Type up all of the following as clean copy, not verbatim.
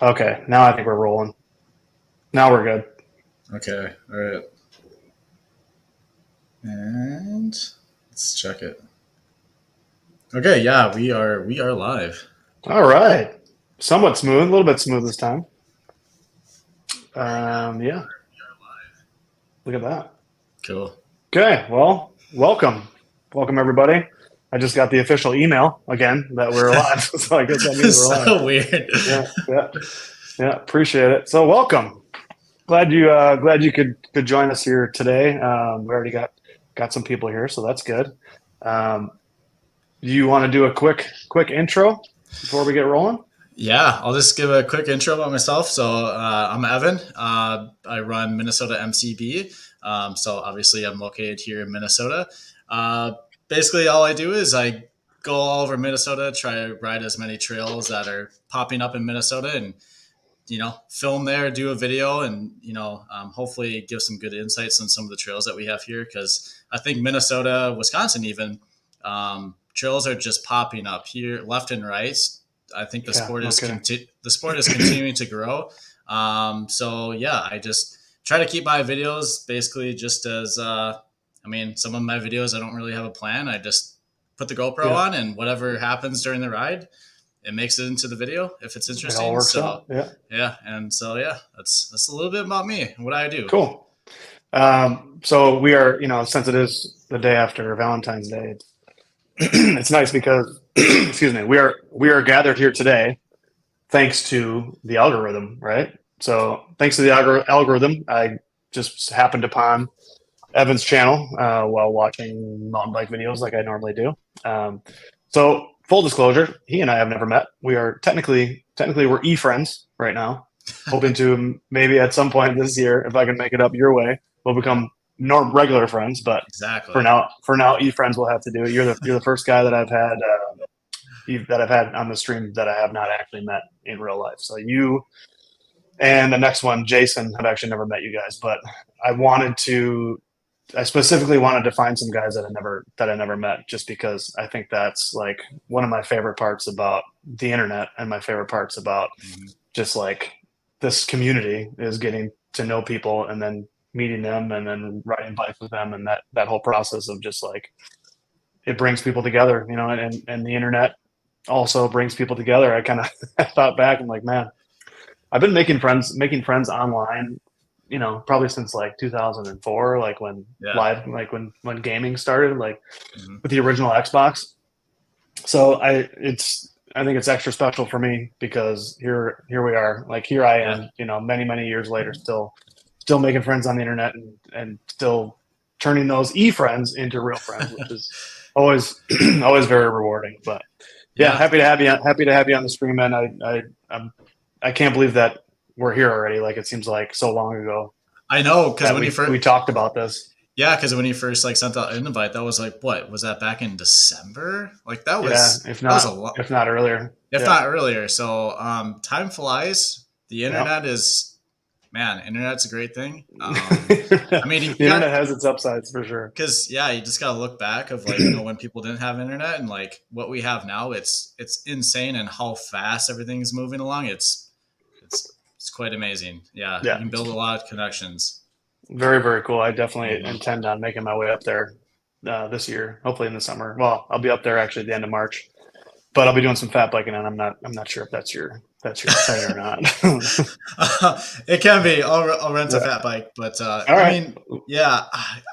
Okay, now I think we're rolling. Now we're good. Okay, all right. And let's check it. Okay, yeah, we are live. All right. Somewhat smooth, a little bit smooth this time. Yeah, look at that. Cool. Okay, well, welcome. Welcome, everybody. I just got the official email again that we're live. So I guess that means we're live. So weird. Yeah, yeah, yeah. Appreciate it. So welcome. Glad you could join us here today. We already got some people here, so that's good. Um, do you want to do a quick intro before we get rolling? Yeah, I'll just give a quick intro about myself. So I'm Evan. I run Minnesota MTB. So obviously I'm located here in Minnesota. Uh, Basically, all I do is I go all over Minnesota, try to ride as many trails that are popping up in Minnesota, and film there, do a video, and hopefully give some good insights on some of the trails that we have here. Because I think Minnesota, Wisconsin, even trails are just popping up here, left and right. I think Yeah. Okay. the sport is continuing to grow. So yeah, I just try to keep my videos basically just as some of my videos I don't really have a plan. I just put the GoPro Yeah. on, and whatever happens during the ride, it makes it into the video if it's It all interesting. works So out. Yeah. yeah, and so yeah, that's a little bit about me and what I do. Cool. So we are, since it is the day after Valentine's Day, it's nice because, excuse me, we are gathered here today thanks to the algorithm, right? So thanks to the algorithm, I just happened upon Evan's channel while watching mountain bike videos like I normally do. Um, so full disclosure, he and I have never met. We are technically we're e-friends right now, hoping to maybe at some point this year, if I can make it up your way, we'll Yeah, become regular friends. But exactly. for now, e-friends will have to do it. You're the first guy that I've had on the stream that I have not actually met in real life. So you and the next one, Jason, I've actually never met you guys, but I wanted to I specifically wanted to find some guys that I never met, just because I think that's like one of my favorite parts about the internet, and my favorite parts about Mhm. just like this community is getting to know people and then meeting them and then riding bikes with them, and that whole process of just like it brings people together, and the internet also brings people together. I kind of I thought back and like, man, I've been making friends online, probably since like 2004, like when Yeah. live, like when gaming started, like Mhm. with the original Xbox. So I think it's extra special for me because here we are, like here I Yeah. am, many years later, still making friends on the internet, and still turning those friends into real friends, which is always always very rewarding. But yeah, Yeah. happy to have you on the stream, man. I can't believe that we're here already. Like it seems like so long ago I know, because that when you we first talked about this. yeah, because when you first like sent out an invite, that was like, what was that, back in December? Like Yeah, if that was a not lot, if not earlier. if Yeah. not earlier. So time flies. The Yeah. internet is man, internet's a great thing. I mean, The you got internet has its upsides for sure. because yeah, you just gotta look back of like when people didn't have internet and like what we have now. It's insane, and how fast everything's moving along. It's quite amazing. Yeah, you Yeah, can build a lot of connections. very cool. I definitely Hmm. intend on making my way up there this year, hopefully in the summer. Well, I'll be up there actually at the end of March, but I'll be doing some fat biking, and I'm not sure if that's your thing or not. It can be. I'll rent a Yeah. fat bike, but All I right. mean, yeah.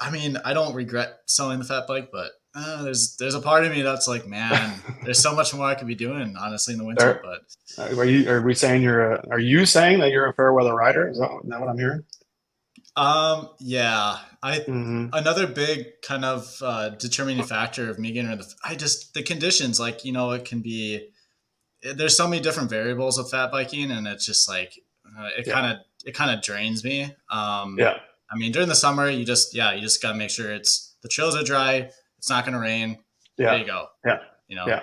I mean, I don't regret selling the fat bike, but there's a part of me that's like, man, there's so much more I could be doing, honestly, in the winter. Are, But are you saying that you're a fair weather rider? Is that what I'm hearing? yeah, I Mm-hmm. another big kind of determining factor of me getting rid of I just the conditions. Like it can be. There's so many different variables with fat biking, and it's just like Yeah. it kind of drains me. Yeah. I mean, during the summer, you just got to make sure the trails are dry. It's not going to rain. Away Yeah. you go. Yeah. You know. Yeah.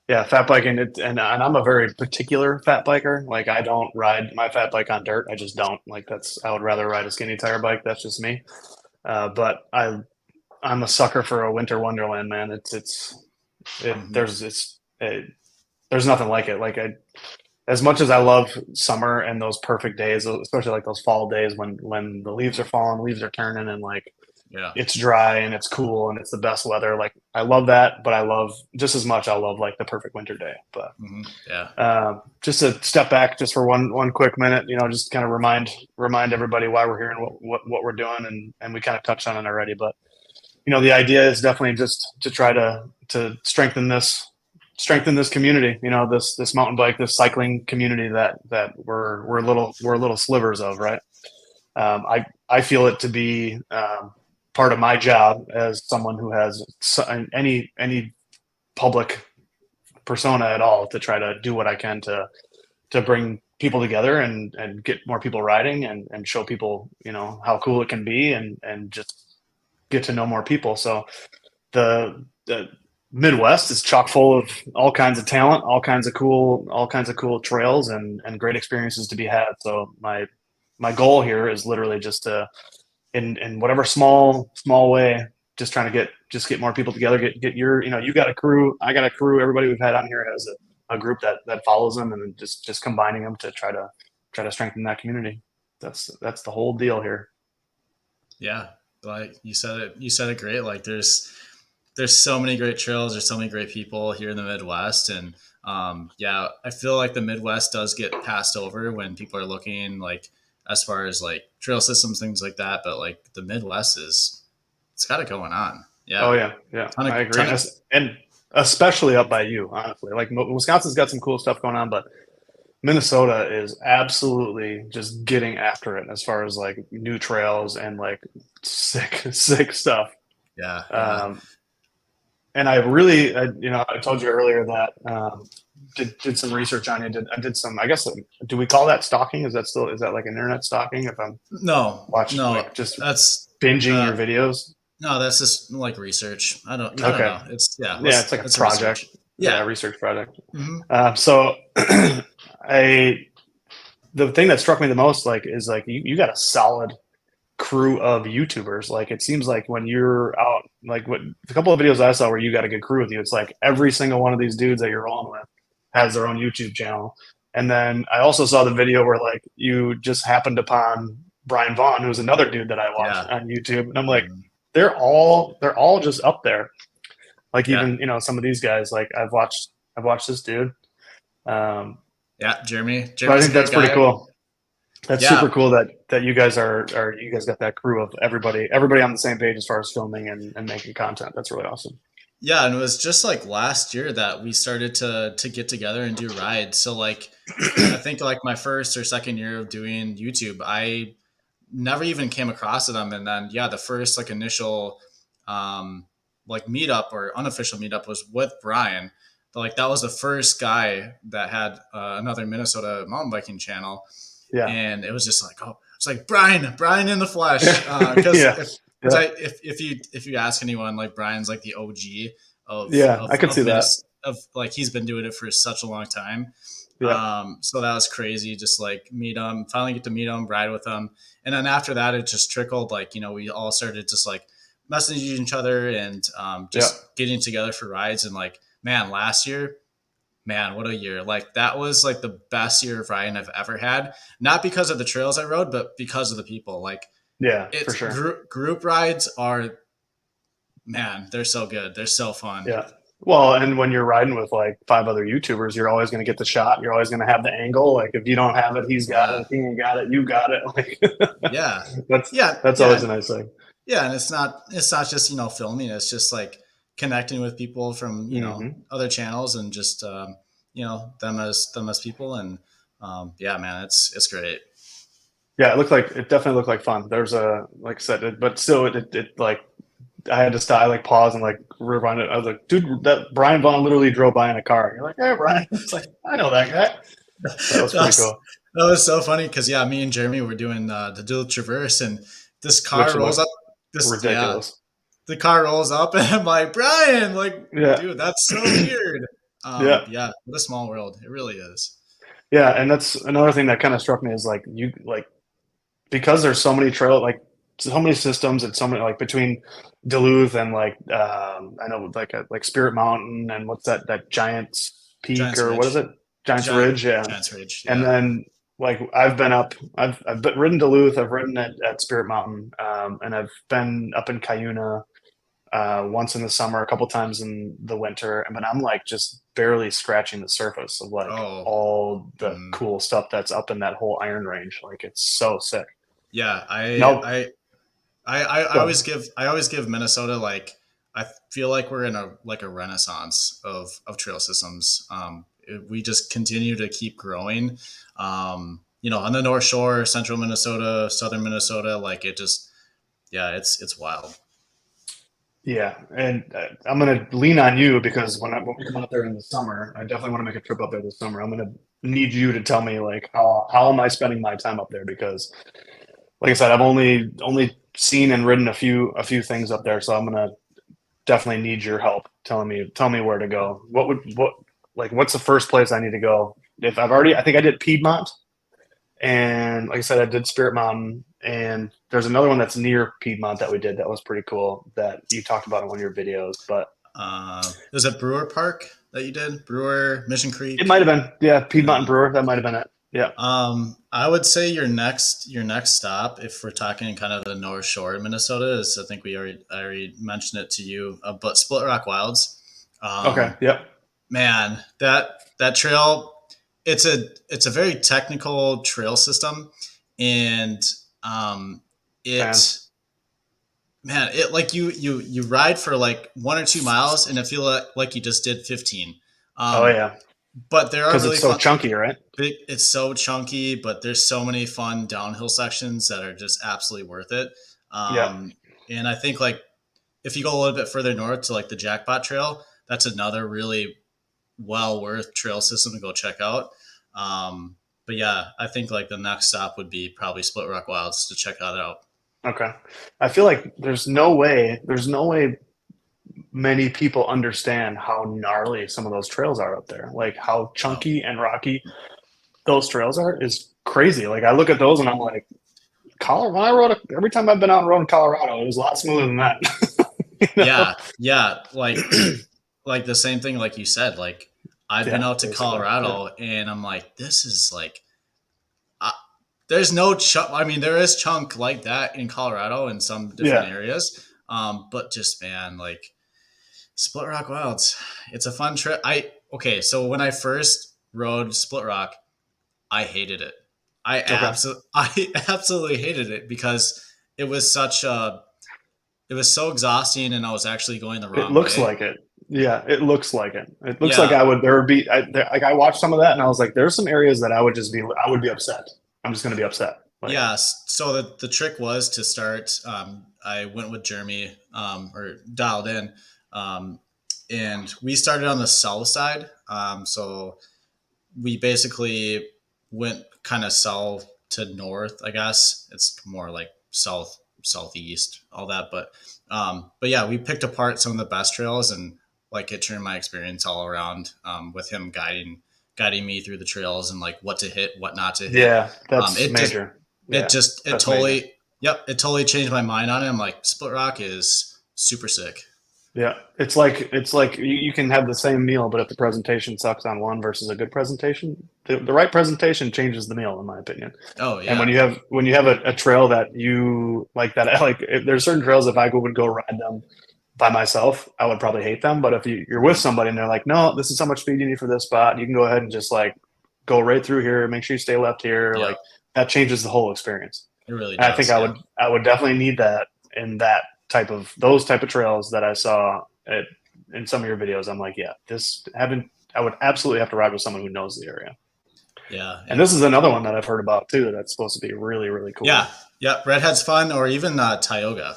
Yeah, fat biking, and I'm a very particular fat biker. Like I don't ride my fat bike on dirt. I just don't. Like I would rather ride a skinny tire bike. That's just me. But I'm a sucker for a winter wonderland, man. It's it Hmm. there's it's it, there's nothing like it. Like as much as I love summer and those perfect days, especially like those fall days when the leaves are falling, leaves are turning, and like Yeah. it's dry and it's cool and it's the best weather. Like I love that, but I love just as much. I love like the perfect winter day. But Yeah. just to step back just for one quick minute, just kind of remind everybody why we're here and what we're doing, and we kind of touched on it already. But the idea is definitely just to try to strengthen this community. This mountain bike, this cycling community that we're little slivers of, right? I feel it to be part of my job as someone who has any public persona at all to try to do what I can to bring people together and get more people riding and show people how cool it can be and just get to know more people. So the Midwest is chock full of all kinds of talent, all kinds of cool trails and great experiences to be had. So my goal here is literally just to in whatever small way, just trying to get more people together, get you got a crew, I got a crew, everybody we've had on here has a group that follows them, and just combining them to try to strengthen that community. That's the whole deal here. Yeah. Like you said it great. Like there's so many great trails. There's so many great people here in the Midwest. And I feel like the Midwest does get passed over when people are looking like as far as like trail systems, things like that. But like the Midwest it's got it going on. Yeah. Oh yeah. I agree. And especially up by you, honestly. Like Wisconsin's got some cool stuff going on, but Minnesota is absolutely just getting after it as far as like new trails and like sick stuff. Yeah. And I really, I told you earlier that did some research on you. I did some, I guess, do we call that stalking? Is that like an internet stalking? If I'm watching, like just that's binging your videos. No, that's just like research. I don't know. It's it's like a project. Research project. Mm-hmm. So the thing that struck me the most is you got a solid crew of YouTubers. Like it seems like when you're out, like a couple of videos I saw where you got a good crew with you, it's like every single one of these dudes that you're rolling with has their own YouTube channel. And then I also saw the video where like you just happened upon Brian Vaughn, who's another dude that I watched on YouTube, and I'm like, they're all just up there. Like even some of these guys, like I've watched this dude. Jeremy. I think that's pretty cool. That's super cool that you guys you guys got that crew of everybody on the same page as far as filming and making content. That's really awesome. Yeah, and it was just like last year that we started to get together and do rides. So like I think like my first or second year of doing YouTube, I never even came across them. And then the first like initial like meetup or unofficial meetup was with Brian. But like that was the first guy that had another Minnesota mountain biking channel. Yeah. And it was just like, it's like Brian in the flesh. Because if you ask anyone, like Brian's like the OG of I could see that. Of like he's been doing it for such a long time. Yeah. So that was crazy. Just like finally get to meet him, ride with him. And then after that, it just trickled. Like, we all started just like messaging each other and getting together for rides. And like, man, last year, what a year. Like that was like the best year of riding I've ever had. Not because of the trails I rode, but because of the people. Like, for sure. Group rides are, man, they're so good. They're so fun. Yeah. Well, and when you're riding with like 5 other YouTubers, you're always going to get the shot. You're always going to have the angle. Like if you don't have it, he's got it. If he ain't got it, you got it. Like, that's always a nice thing. Yeah, and it's not just filming. It's just like connecting with people from other channels and just them as people. And man, it's great. Yeah, it definitely looked like fun. There's like I said, but still, it like. I had to stop, I like pause and like rewind it. I was like, dude, that Brian Vaughn literally drove by in a car. You're like, hey, Brian. It's like, I know that guy. That was pretty cool. That was so funny because me and Jeremy were doing the Duluth Traverse, and this car rolls up. Ridiculous. The car rolls up, and I'm like, Brian, like, dude, that's so weird. What a small world. It really is. Yeah, and that's another thing that kind of struck me is like because there's so many so many systems and so many like between Duluth and like I know like Spirit Mountain and what's that giant Peak Giants or what is Ridge. it? Giants Ridge, yeah. Giants Ridge. And Yeah. then like I've ridden Duluth, I've ridden at Spirit Mountain, and I've been up in Cuyuna once in the summer, a couple times in the winter. But I'm like just barely scratching the surface of like Oh, all the mm, cool stuff that's up in that whole Iron Range. Like it's so sick. yeah. No, I go ahead. always give Minnesota like I feel like we're in a renaissance of trail systems. We just continue to keep growing. On the North Shore, Central Minnesota, Southern Minnesota, like it just yeah, it's wild. Yeah, and I'm gonna lean on you because when we come out there in the summer, I definitely want to make a trip up there this summer. I'm gonna need you to tell me like how am I spending my time up there because like I said, I've only seen and ridden a few things up there, so I'm gonna definitely need your help tell me where to go. What's the first place I need to go? If I think I did Piedmont, and like I said, I did Spirit Mountain, and there's another one that's near Piedmont that we did that was pretty cool that you talked about in one of your videos. But Is it Brewer Park that you did? Brewer, Mission it Creek. might have been, yeah, Piedmont and Yeah. Brewer. That might have been it. Yeah. I would say your next stop, if we're talking kind of the North Shore of Minnesota, is I think I already mentioned it to you, but Split Rock Wilds. Okay. Um, Yep. Man, that trail, it's a very technical trail system, and um, Fan. it it like you ride for like 1 or 2 miles, and it feel like you just did 15. Oh Um, yeah, but there are because really it's so fun. chunky, right? It's so chunky, but there's so many fun downhill sections that are just absolutely worth it. Yep. And I think like if you go a little bit further north to like the Jackpot Trail, that's another really well worth trail system to go check out. But yeah, I think like the next stop would be probably Split Rock Wilds to check that out. Okay. I feel like there's no way many people understand how gnarly some of those trails are up there. Like how Oh, chunky and rocky those trails are is crazy. Like I look at those and I'm like, Colorado. When I every time I've been out and rode in Colorado, it was a lot smoother than that. you know? yeah, yeah. Like the same thing, like you said. Like I've been Yeah, out to basically. Yeah. Colorado, and I'm like, this is like uh, there's no chunk. I mean, there is chunk like that in Colorado in some different Yeah. areas. But just man, like Split Rock Wilds, it's a fun trip. Okay, so when I first rode Split Rock, I hated it. Okay. I absolutely hated it because it was such a it was so exhausting, and I was actually going the It wrong looks way. like it. Yeah, it looks like it. It looks like Yeah, there would be, like I watched some of that and I was like, there's some areas that I would be upset. I'm just going to be upset. Like, yeah. So the trick was to start. I went with Jeremy or dialed in, um, and we started on the south side. So we basically went kind of south to north. I guess it's more like southeast, all that. But yeah, we picked apart some of the best trails, and like it turned my experience all around with him guiding me through the trails and like what to hit, what not to hit. yeah, that's It just major. Yeah, it that's major. totally yep, it totally changed my mind on it. I'm like, Split Rock is super sick. Yeah, it's like you can have the same meal, but if the presentation sucks on one versus a good presentation, the right presentation changes the meal, in my opinion. Oh And yeah, when you have a trail that you like that, like if there's certain trails if I would go ride them by myself, I would probably hate them. But if you're with Mhm. somebody and they're like, no, this is how much speed you need for this spot, you can go ahead and just like go right through here. Make sure you stay left here. Yeah, Like that changes the whole experience. it really And I think does. Yeah. I would definitely need that in those type of trails that I saw in some of your videos. I'm like, yeah, I would absolutely have to ride with someone who knows the area. Yeah, And this and is another one that I've heard about too. That's supposed to be really, really yeah, cool. yeah. Redhead's fun, or even Tioga.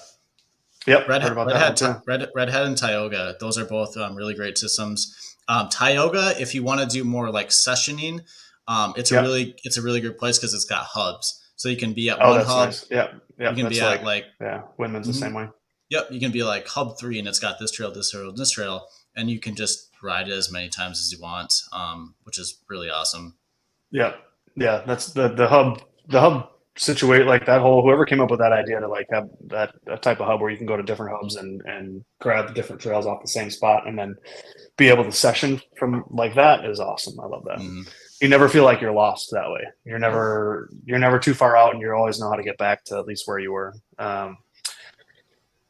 Yep, heard about that one too. Redhead, and Tioga. Those are both really great systems. Tioga, if you want to do more like sessioning, Yep. it's a really good place because it's got hubs, so you can be at Oh, one that's hub. nice. Yep. You Yep. can be That's at like, like yeah, Windman's the mhm, same way. yep, you can be like hub 3, and it's got this trail, this trail, this trail, and you can just ride it as many times as you want, which is really awesome. Yep. Yeah. That's the hub. The hub situate like that whole, whoever came up with that idea to like have that type of hub where you can go to different hubs and grab different trails off the same spot and then be able to session from like that is awesome. I love that. Mhm. You never feel like you're lost that way. You're never too far out, and you always know how to get back to at least where you were. And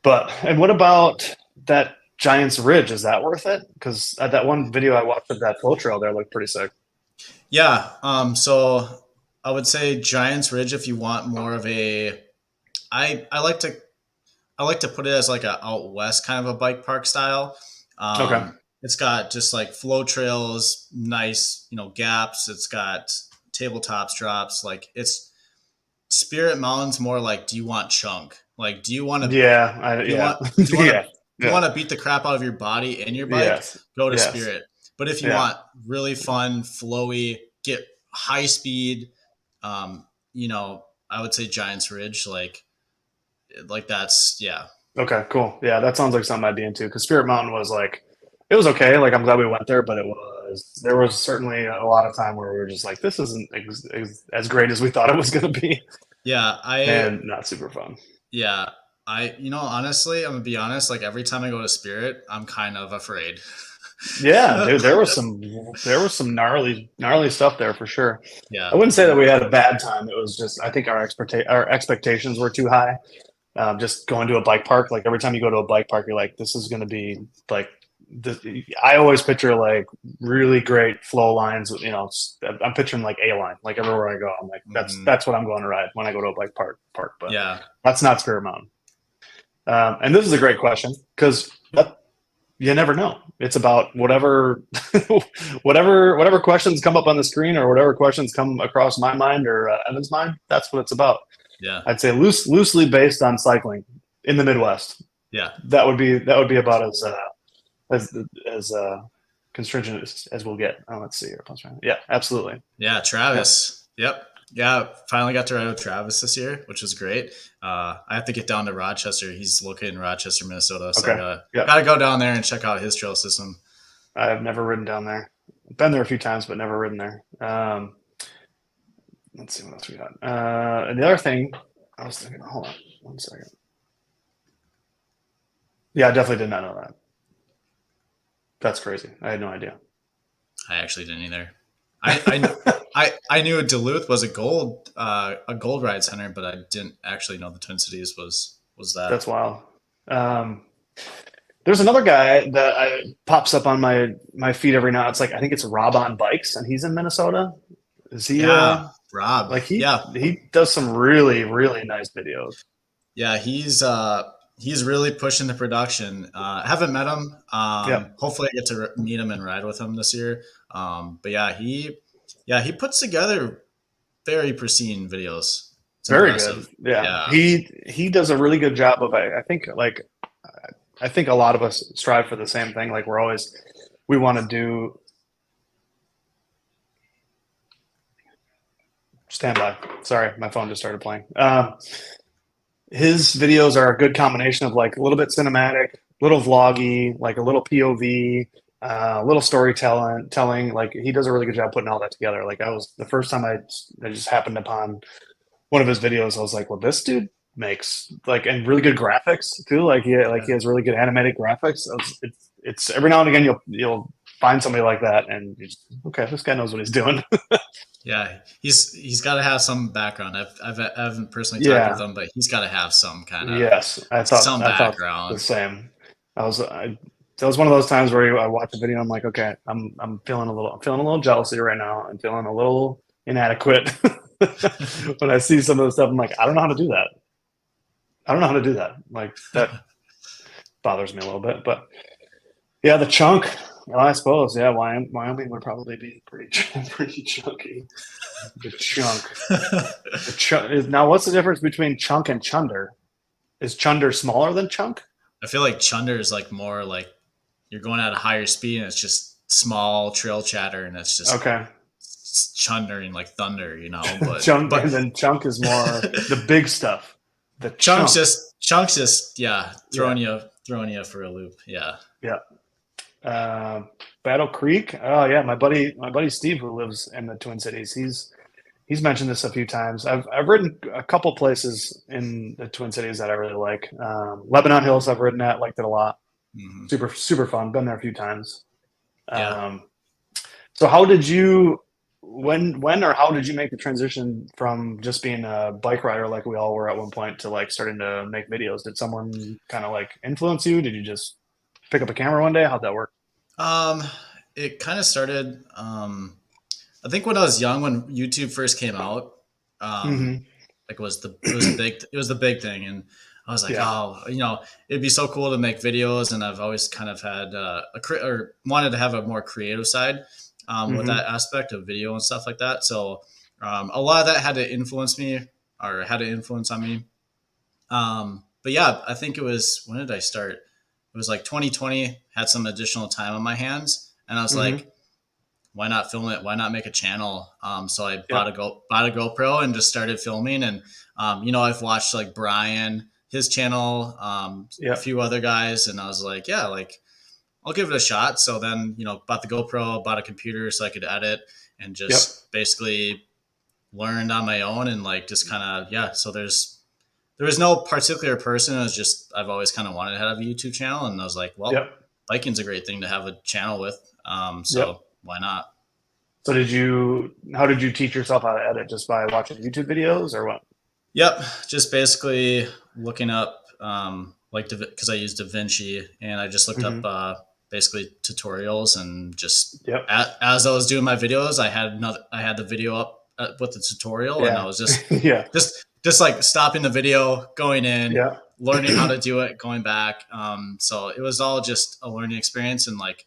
what about that Giants Ridge? Is that worth it? Because that one video I watched of that flow trail there looked pretty sick. Yeah. So I would say Giants Ridge if you want more of a. I like to put it as like a out west kind of a bike park style. Okay. It's got just like flow trails, nice, gaps. It's got tabletops, drops. Like it's Spirit Mountain's more like, do you want chunk? Like, do you want to? Yeah. Do you Yeah. want? Do you want to? Yeah. You want to beat the crap out of your body and your bike? Yes. Go to Yes. Spirit. But if you Yeah. want really fun, flowy, get high speed, I would say Giants Ridge. Like that's yeah. Okay, cool. Yeah, that sounds like something I'd be into because Spirit Mountain was like, it was okay. Like, I'm glad we went there, but there was certainly a lot of time where we were just like, this isn't as great as we thought it was going to be. Yeah, and not super fun. Yeah, honestly, I'm gonna be honest. Like every time I go to Spirit, I'm kind of afraid. Yeah, dude, there was some gnarly stuff there for sure. Yeah, I wouldn't say that we had a bad time. It was just I think our expectations were too high. Just going to a bike park, like every time you go to a bike park, you're like, this is going to be like. I always picture like really great flow lines. I'm picturing like A line, like everywhere I go. I'm like, that's what I'm going to ride when I go to a bike park. But yeah, that's not Spirit Mountain. And this is a great question because you never know. It's about whatever questions come up on the screen or whatever questions come across my mind or Evan's mind. That's what it's about. Yeah, I'd say loosely based on cycling in the Midwest. Yeah, that would be about as constringent as we'll get. Oh, let's see here. Yeah, absolutely. Yeah, Travis. Yeah. Yep. Yeah, finally got to ride with Travis this year, which was great. I have to get down to Rochester. He's located in Rochester, Minnesota. So Okay. I gotta go down there and check out his trail system. I've never ridden down there. I've been there a few times, but never ridden there. Let's see what else we got. And the other thing, I was thinking, hold on 1 second. Yeah, I definitely did not know that. That's crazy. I had no idea. I actually didn't either. I knew Duluth was a gold ride center, but I didn't actually know the Twin Cities was that. That's wild. There's another guy that pops up on my feed every now. It's like I think it's Rob on Bikes, and he's in Minnesota. Is he? Yeah, Rob. Like he does some really really nice videos. Yeah, he's really pushing the production. Haven't met him. Hopefully I get to meet him and ride with him this year. But yeah, he puts together very pristine videos. It's very impressive. good. Yeah. He does a really good job of I think a lot of us strive for the same thing. Like we want to do. Stand by. Sorry, my phone just started playing. His videos are a good combination of like a little bit cinematic, a little vloggy, like a little POV, a little storytelling. Like he does a really good job putting all that together. Like the first time I just happened upon one of his videos, I was like, well, this dude makes and really good graphics too. Like he has really good animated graphics. It's every now and again you'll find somebody like that and you just, okay, this guy knows what he's doing. Yeah, he's got to have some background. I haven't personally talked with him, but he's got to have some kind of some background. The same. That was one of those times where I watch a video and I'm like, okay, I'm feeling a little jealousy right now. I'm feeling a little inadequate when I see some of the stuff. I'm like, I don't know how to do that. Like that bothers me a little bit, but yeah, the chunk. Well, I suppose, yeah. Wyoming would probably be pretty chunky. The chunk. Now, what's the difference between chunk and chunder? Is chunder smaller than chunk? I feel like chunder is like more like you're going at a higher speed and it's just small trail chatter and it's just okay. Chundering like thunder, But and then chunk is more the big stuff. The chunk's just throwing you for a loop. Yeah. Yeah. Battle Creek. Oh yeah, my buddy Steve who lives in the Twin Cities. he's mentioned this a few times. I've ridden a couple places in the Twin Cities that I really like. Lebanon Hills, I've ridden at, liked it a lot. Hmm. Super fun. Been there a few times. Yeah. Um, so how did you when or how did you make the transition from just being a bike rider like we all were at one point to like starting to make videos? Did someone kind of like influence you? Did you just pick up a camera one day? How'd that work? Um, it kind of started. I think when I was young, when YouTube first came out, um, Hmm. like it was the big thing, and I was like, Yeah. oh, it'd be so cool to make videos, and I've always kind of had or wanted to have a more creative side with Hmm. that aspect of video and stuff like that. So a lot of that had to influence me, or had an influence on me. But yeah, I think it was, when did I start? It was like 2020. Had some additional time on my hands, and I was Hmm. like, why not film it? Why not make a channel? So I bought Yep. a GoPro and just started filming. And I've watched like Brian, his channel, a Yep. few other guys, and I was like, yeah, like I'll give it a shot. So then bought the GoPro, bought a computer so I could edit, and Yep. just basically learned on my own, and like just kind of, yeah. So there was no particular person. It was just, I've always kind of wanted to have a YouTube channel, and I was like, well, Yep. biking's a great thing to have a channel with. Yep. So why not? So how did you teach yourself how to edit? Just by watching YouTube videos or what? Yep, just basically looking up, like, because I use DaVinci, and I just looked up Hmm. basically tutorials, and just Yep. as I was doing my videos, I had the video up with the tutorial, and I Yeah. was just Yeah. just like stopping the video, going in, Yeah. learning how to do it, going back. So it was all just a learning experience, and like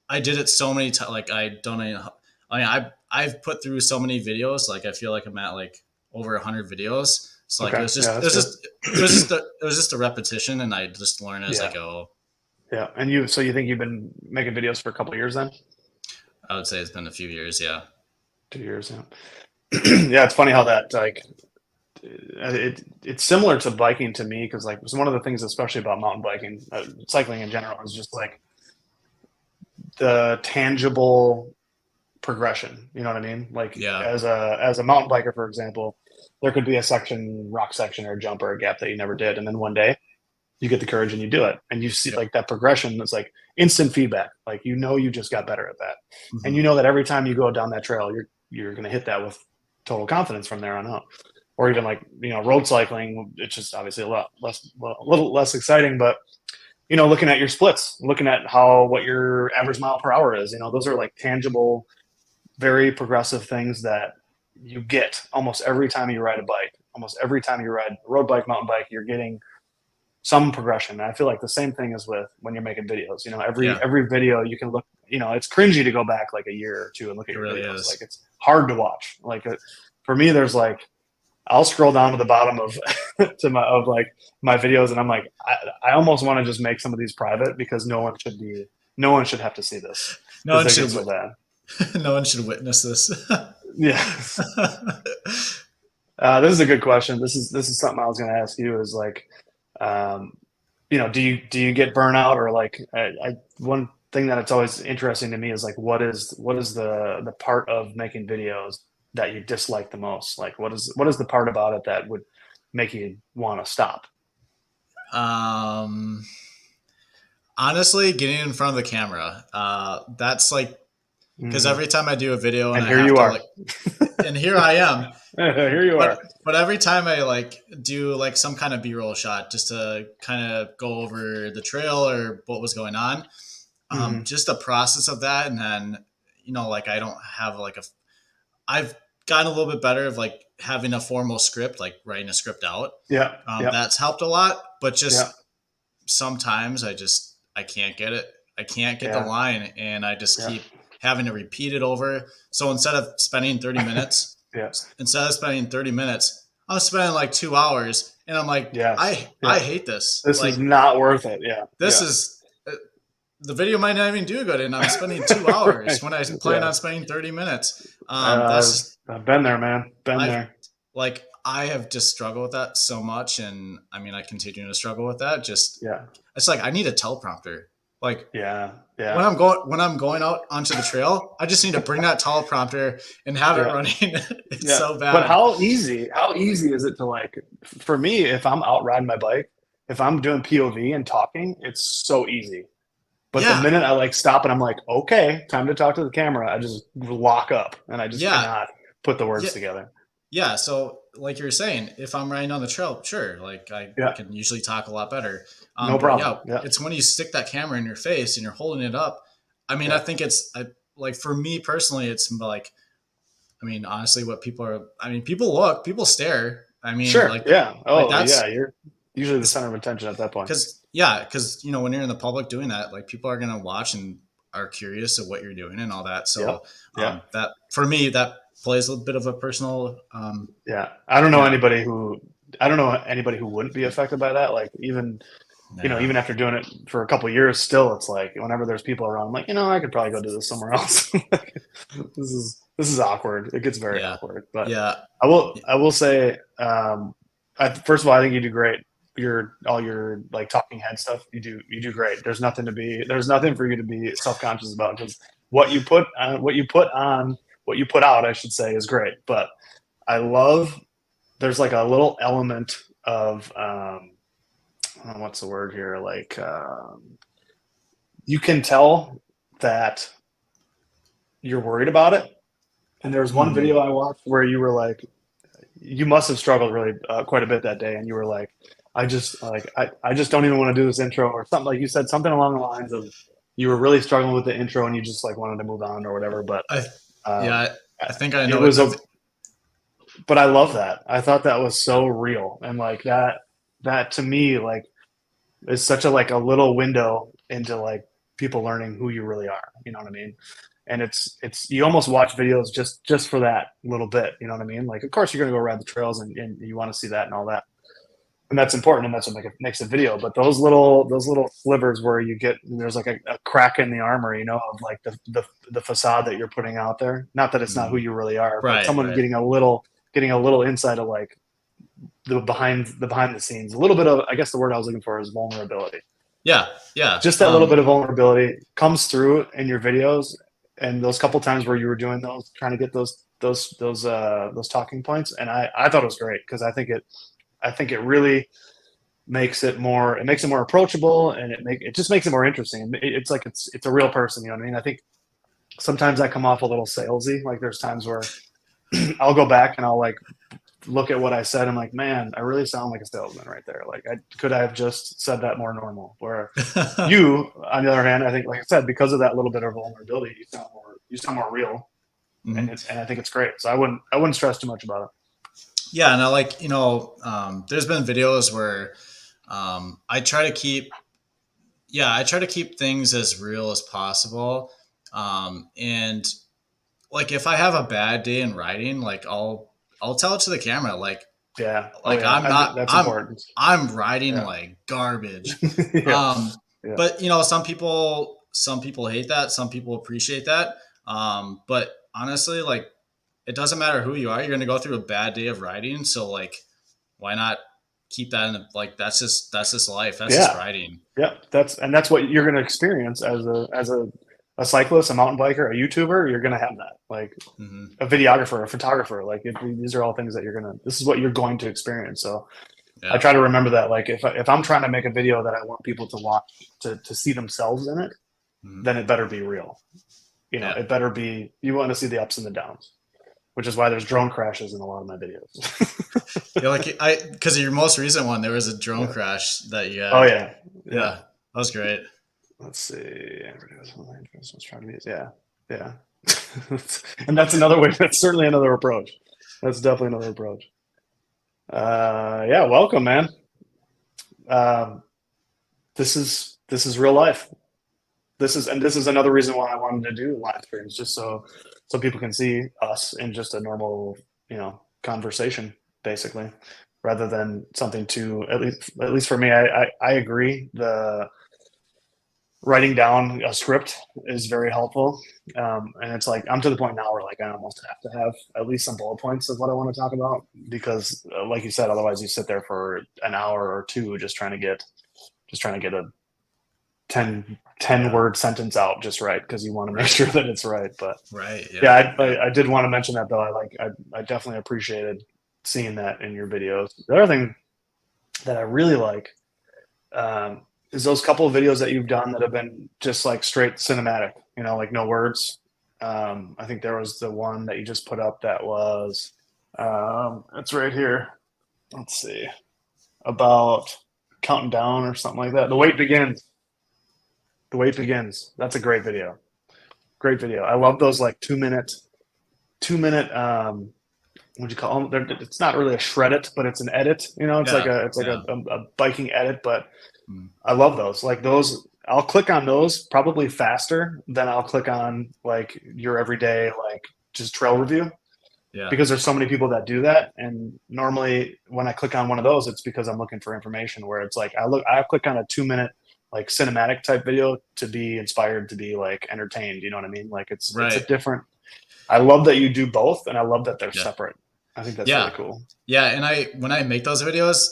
I did it so many times. Like I don't even. I mean, I've put through so many videos. Like I feel like I'm at like over 100 videos. So like Okay. Yeah, it that's was good. just it was just it was just a repetition, and I just learn as I Yeah. go. Yeah. And you think you've been making videos for a couple of years then? I would say it's been a few years. Yeah. 2 years. Yeah. Yeah. It's funny how that like it's similar to biking to me because like it's one of the things, especially about mountain biking, cycling in general, is just like the tangible progression. You know what I mean? Like Yeah. as a mountain biker, for example, there could be a rock section or a jump or a gap that you never did, and then one day you get the courage and you do it, and you see Yep. like that progression. That's like instant feedback. Like you just got better at that, and Hmm. you know that every time you go down that trail, you're going to hit that with total confidence from there on out. Or even like road cycling, it's just obviously a lot less, well, a little less exciting, but looking at your splits, looking at how what your average mile per hour is, those are like tangible, very progressive things that you get almost every time you ride a bike. Almost every time you ride a road bike, mountain bike, you're getting some progression. And I feel like the same thing is with when you're making videos. Yeah. Every video you can look. It's cringy to go back like a year or two and look at It your really videos. Like is. it's hard to watch. Like for me, there's like I'll scroll down to the bottom of like my videos, and I'm like, I almost want to just make some of these private because no one should have to see this No because one they should. get so bad. No one should witness this. Yeah. This is a good question. This is something I was going to ask you. Is like, um, do you get burnout or like one thing that it's always interesting to me is like what is the part of making videos that you dislike the most? Like what is the part about it that would make you want to stop? um, Honestly, getting in front of the camera. That's like, because Mm. every time I do a video and And I here have you to are. like, and here I am. Here you are. But every time I like do like some kind of B-roll shot just to kind of go over the trail or what was going on, Hmm. just the process of that, and then like I don't have like I've gotten a little bit better of like having a formal script, like writing a script out. Yeah. Yeah. That's helped a lot, but Yeah. just sometimes I can't get it. I can't get the Yeah. line, and I just Yeah. keep having to repeat it over. So Yeah. instead of spending 30 minutes, I'm spending like 2 hours, and I'm like, Yes. I Yeah. hate this. This is Like not worth it. Yeah. this Yeah. is the video might not even do good, and I'm spending 2 hours Right. when I plan Yeah. on spending 30 minutes. I've, That's I've been there, man. Been I've there. like I have just struggled with that so much, and I mean I continue to struggle with that. Just Yeah. it's like I need a teleprompter. Like Yeah. when Yeah. I'm going out onto the trail, I just need to bring that teleprompter and have it Yeah. running. It's Yeah. so But bad. how easy is it to like, for me, if I'm out riding my bike, if I'm doing POV and talking, it's so easy. But the Yeah. minute I like stop and I'm like, okay, time to talk to the camera, I just lock up and I just Yeah. cannot put the Yeah. words together. Yeah. So like you were saying, if I'm riding on the trail, sure. Like I Yeah. can usually talk a lot better. No But problem. yeah, Yeah. it's when you stick that camera in your face and you're holding it up. I mean, I Yeah. think like for me personally, it's like, I mean, honestly, what people are, I mean, people stare. I mean, Sure. Yeah. like Oh, yeah. that's, You're usually the it's center of attention at that point. because when you're in the public doing that, like people are gonna watch and are curious of what you're doing and all that. Yeah. So Yeah. that for me, that plays a bit of a personal, Yeah. I don't know yeah, anybody who, I don't know anybody who wouldn't be affected by that. Like even, yeah, even after doing it for a couple of years, still, it's like whenever there's people around, I'm like, I could probably go do this somewhere else. This is awkward. It gets very yeah, awkward. But yeah, I will say, first of all, I think you do great. All your like talking head stuff, you do great. There's nothing for you to be self conscious about because what you put out, I should say, is great. But I love there's like a little element of what's the word here? Like you can tell that you're worried about it. And there was one hmm video I watched where you were like, you must have struggled really quite a bit that day, and you were like, I just don't even want to do this intro or something like you said something along the lines of you were really struggling with the intro and you just like wanted to move on or whatever. But I, um, yeah, I think I it know it. was a but I love that. I thought that was so real and like that to me like is such a like a little window into like people learning who you really are. You know what I mean? And it's you almost watch videos just for that little bit. You know what I mean? Like of course you're gonna go ride the trails and you want to see that and all that. And that's important and that's what makes a video. But those little slivers where you get there's like a crack in the armor, of like the facade that you're putting out there. Not that it's not who Mhm. you really are, but Right, someone right. getting a little insight of like the behind the scenes. A little bit of I guess the word I was looking for is vulnerability. Yeah, yeah. Just that little bit of vulnerability comes through in your videos, and those couple times where you were doing those, trying to get those talking points, and I thought it was great because I think it really makes it more approachable, and it just makes it more interesting. It's like it's a real person, you know what I mean? I think sometimes I come off a little salesy. Like there's times where I'll go back and I'll like look at what I said. I'm like, man, I really sound like a salesman right there. Like I have just said that more normal. Where you, on the other hand, I think, like I said, because of that little bit of vulnerability, you sound more real, and Mhm. I think it's great. So I wouldn't stress too much about it. Yeah, and I like, there's been videos where I try to keep, yeah, I try to keep things as real as possible. And like if I have a bad day in writing, like I'll tell it to the camera, Yeah. Oh like yeah. I'm not, That's important. I'm writing Yeah. like garbage. Yeah. Yeah. But some people hate that, some people appreciate that. But honestly, like it doesn't matter who you are, you're going to go through a bad day of writing. So like, why not keep that in like, that's just life. That's just Yeah. writing. Yeah. That's what you're going to experience as a cyclist, a mountain biker, a YouTuber. You're going to have that, like Hmm. a videographer, a photographer. Like these are all things that this is what you're going to experience. So I Yeah. try to remember that. Like if I'm trying to make a video that I want people to watch to see themselves in it, Hmm. then it better be real. Yeah. It better be. You want to see the ups and the downs, which is why there's drone crashes in a lot of my videos. Yeah. Like because of your most recent one, there was a drone Yeah. crash that you Oh had. yeah, Yeah. yeah. That was great. Let's see. Trying to be. Yeah, yeah. And that's another way. That's certainly another approach. That's definitely another approach. Yeah. Welcome, man. Um, this is real life. This is another reason why I wanted to do live streams, just so people can see us in just a normal, conversation, basically, rather than something to at least for me. I agree. The writing down a script is very helpful, and it's like I'm to the point now where like I almost have to have at least some bullet points of what I want to talk about because, like you said, otherwise you sit there for an hour or two just trying to get a 10 10-word sentence out just right because you want to make sure that it's right. But Right. yeah, I did want to mention that though. I definitely appreciated seeing that in your videos. The other thing that I really like is those couple of videos that you've done that have been just like straight cinematic, like no words. I think there was the one that you just put up that was, it's right here. Let's see, about counting down or something like that. The wait begins. The wait begins. That's a great video. Great video. I love those like 2 minute, what'd you call them? It's not really a shred it, but it's an edit. It's like a biking edit, but I love those. Like those, I'll click on those probably faster than I'll click on like your everyday like just trail review. Yeah. Because there's so many people that do that, and normally when I click on one of those, it's because I'm looking for information. Where it's like I click on a 2 minute like cinematic type video to be inspired, to be like entertained. You know what I mean? Like it's a different. I love that you do both, and I love that they're separate. I think that's really cool. Yeah, and when I make those videos,